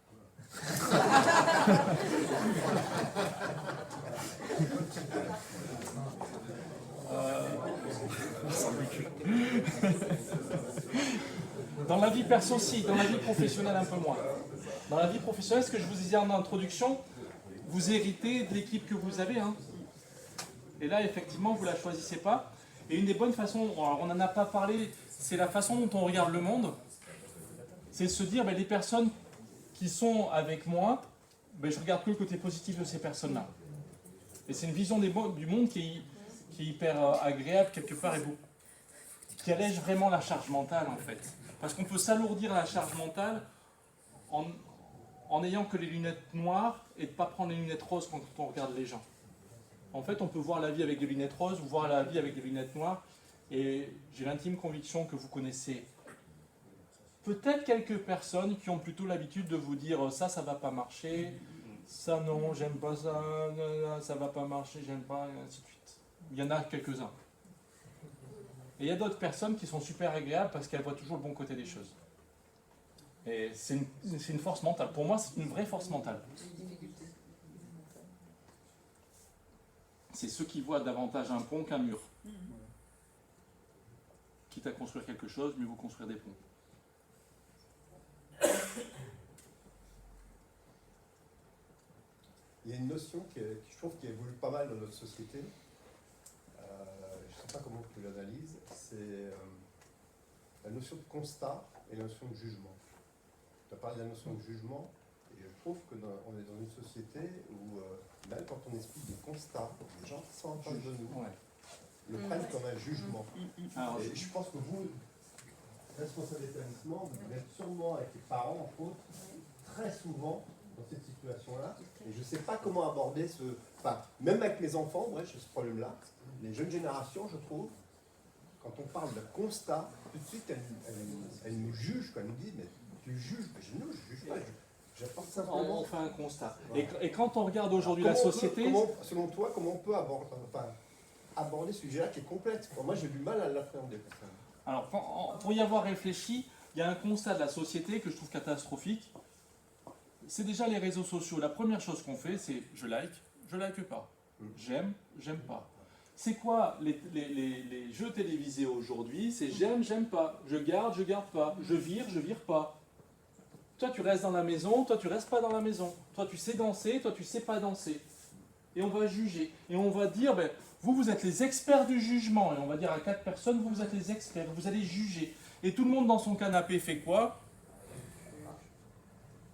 Dans la vie perso, si. Dans la vie professionnelle, un peu moins. Dans la vie professionnelle, ce que je vous disais en introduction, vous héritez de l'équipe que vous avez. Hein. Et là, effectivement, vous ne la choisissez pas. Et une des bonnes façons, alors on n'en a pas parlé, c'est la façon dont on regarde le monde. C'est de se dire, les personnes qui sont avec moi, je regarde que le côté positif de ces personnes-là. Et c'est une vision du monde qui est hyper agréable quelque part et qui allège vraiment la charge mentale en fait. Parce qu'on peut s'alourdir la charge mentale en n'ayant que les lunettes noires et de ne pas prendre les lunettes roses quand on regarde les gens. En fait, on peut voir la vie avec des lunettes roses ou voir la vie avec des lunettes noires. Et j'ai l'intime conviction que vous connaissez peut-être quelques personnes qui ont plutôt l'habitude de vous dire ça va pas marcher, ça non, j'aime pas ça, ça va pas marcher, j'aime pas, et ainsi de suite. Il y en a quelques-uns. Et il y a d'autres personnes qui sont super agréables parce qu'elles voient toujours le bon côté des choses. Et c'est une force mentale. Pour moi, c'est une vraie force mentale. C'est ceux qui voient davantage un pont qu'un mur. quitte à construire quelque chose, mieux vaut construire des ponts.
Il y a une notion qui je trouve qui évolue pas mal dans notre société. Je ne sais pas comment tu l'analyses. C'est la notion de constat et la notion de jugement. Tu as parlé de la notion de jugement, et je trouve qu'on est dans une société où, même quand on explique des constats, les gens qui sont en face de nous le prennent comme un jugement.
Alors,
Et je pense que vous, responsable d'établissement, vous êtes sûrement avec les parents, entre autres, très souvent dans cette situation-là. Et je ne sais pas comment aborder ce... Enfin, même avec mes enfants, moi, j'ai ce problème-là. Les jeunes générations, je trouve, quand on parle de constat, tout de suite, elles nous jugent, quoi. Elles nous disent, mais tu juges, mais je ne juge pas. J'apporte simplement...
on fait un constat. Et quand on regarde aujourd'hui la société...
Selon toi, comment on peut aborder ce sujet-là qui est complexe? Moi, j'ai du mal à l'appréhender.
Alors, pour y avoir réfléchi, il y a un constat de la société que je trouve catastrophique. C'est déjà les réseaux sociaux. La première chose qu'on fait, c'est je like pas. J'aime pas. C'est quoi les jeux télévisés aujourd'hui? C'est j'aime pas. Je garde pas. Je vire pas. Toi, tu restes dans la maison, toi, tu restes pas dans la maison. Toi, tu sais danser, toi, tu sais pas danser. Et on va juger. Et on va dire, ben, vous êtes les experts du jugement. Et on va dire à 4 personnes, vous êtes les experts, vous allez juger. Et tout le monde dans son canapé fait quoi?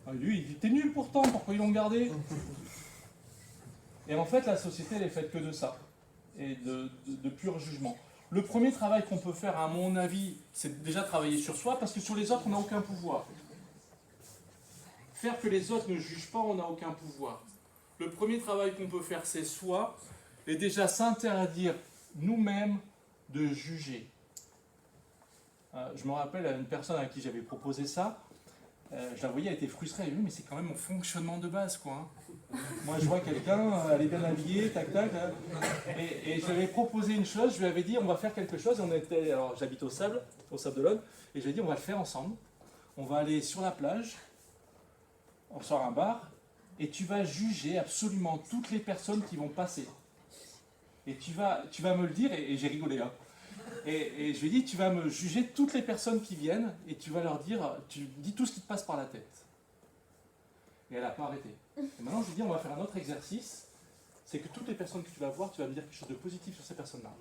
Ah, lui, il était nul pourtant, pourquoi ils l'ont gardé? Et en fait, la société, elle est faite que de ça. Et de pur jugement. Le premier travail qu'on peut faire, à mon avis, c'est déjà travailler sur soi, parce que sur les autres, on n'a aucun pouvoir. Faire que les autres ne jugent pas, on n'a aucun pouvoir. Le premier travail qu'on peut faire, c'est soi, et déjà s'interdire nous-mêmes de juger. Je me rappelle à une personne à qui j'avais proposé ça, je la voyais, elle était frustrée, elle dit, mais c'est quand même mon fonctionnement de base, quoi. Moi, je vois quelqu'un, elle est bien habillée, tac, tac, et je lui avais proposé une chose, je lui avais dit, on va faire quelque chose, et on était, alors j'habite au Sable d'Olonne, et je lui ai dit, on va le faire ensemble, on va aller sur la plage, on sort un bar, et tu vas juger absolument toutes les personnes qui vont passer. Et tu vas me le dire, et j'ai rigolé, hein. Et je lui ai dit, tu vas me juger toutes les personnes qui viennent, et tu vas leur dire, tu dis tout ce qui te passe par la tête. Et elle n'a pas arrêté. Et maintenant, je lui dis, on va faire un autre exercice, c'est que toutes les personnes que tu vas voir, tu vas me dire quelque chose de positif sur ces personnes-là.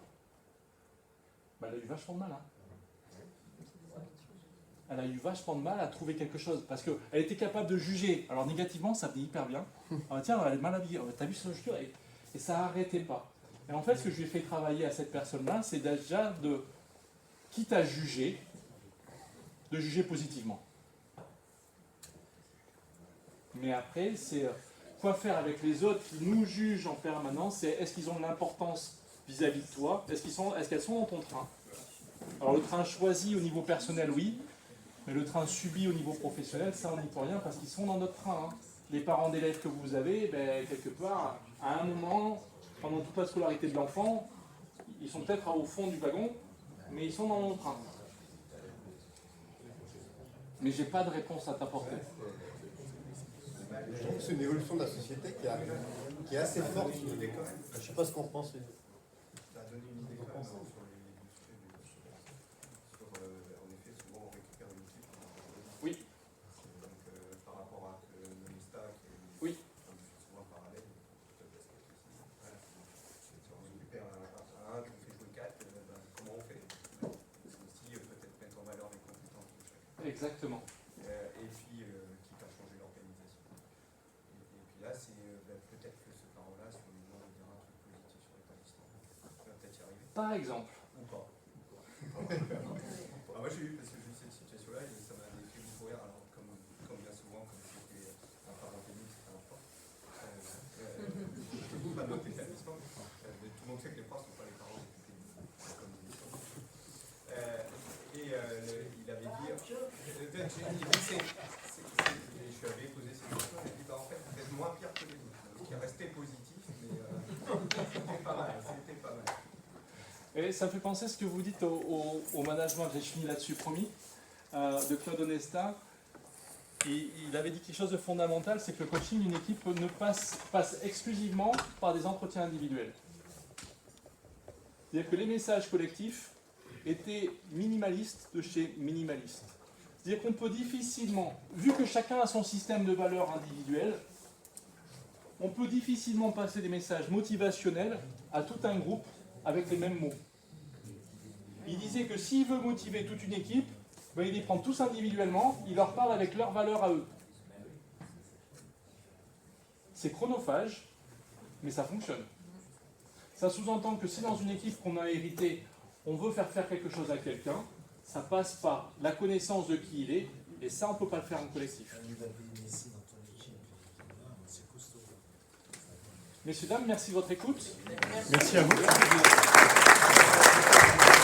Ben, elle a eu vachement de mal, hein. Elle a eu vachement de mal à trouver quelque chose, parce qu'elle était capable de juger. Alors négativement, ça venait hyper bien. Ah, tiens, elle est mal habillée, t'as vu son jugement, et ça n'arrêtait pas. Et en fait, ce que je lui ai fait travailler à cette personne-là, c'est déjà quitte à juger, de juger positivement. Mais après, c'est quoi faire avec les autres qui nous jugent en permanence, c'est est-ce qu'ils ont de l'importance vis-à-vis de toi, est-ce qu'elles sont dans ton train? Alors le train choisi au niveau personnel, oui, mais le train subi au niveau professionnel, ça on n'y peut rien parce qu'ils sont dans notre train. Hein. Les parents d'élèves que vous avez, ben, quelque part, à un moment, pendant toute la scolarité de l'enfant, ils sont peut-être au fond du wagon, mais ils sont dans mon train. Mais j'ai pas de réponse à t'apporter.
Je trouve que c'est une évolution de la société qui est assez forte. Je ne sais pas ce qu'on pense.
Ça a donné une idée quand même sur les sujets en effet, souvent on récupère une équipe.
Oui.
Donc par rapport à Nomista qui est
oui.
souvent parallèle, si on récupère un qu'on fait jouer 4, comment on fait? C'est aussi peut-être mettre en valeur les compétences de chacun.
Exactement.
Et puis quitte à changer l'organisation. Et puis là, c'est peut-être que ce parent-là, sur les gens, il dira un truc positif sur l'établissement. Tu vas peut-être y arriver.
Par exemple.
Ou pas. Moi j'ai eu, parce que j'ai eu cette situation-là, et ça m'a fait beaucoup rire, alors comme bien souvent, comme c'était un parent technique, c'était un prof. Pas notre établissement, mais tout le monde sait que les profs ne sont pas les parents comme et il avait dit, je lui avais posé cette question, il a dit, en fait, vous êtes moins pire que les autres, ce qui est resté positif, mais c'était pas mal,
Et ça me fait penser ce que vous dites au management, j'ai fini là-dessus, promis, de Claude Onesta. Il avait dit quelque chose de fondamental, c'est que le coaching d'une équipe ne passe exclusivement par des entretiens individuels. C'est-à-dire que les messages collectifs, était minimaliste de chez minimaliste. C'est-à-dire qu'on peut difficilement, vu que chacun a son système de valeurs individuel, on peut difficilement passer des messages motivationnels à tout un groupe avec les mêmes mots. Il disait que s'il veut motiver toute une équipe, ben il les prend tous individuellement, il leur parle avec leurs valeurs à eux. C'est chronophage, mais ça fonctionne. Ça sous-entend que si dans une équipe qu'on a héritée, on veut faire quelque chose à quelqu'un, ça passe par la connaissance de qui il est, et ça on ne peut pas le faire en collectif. Messieurs, dames, merci de votre écoute.
Merci à vous.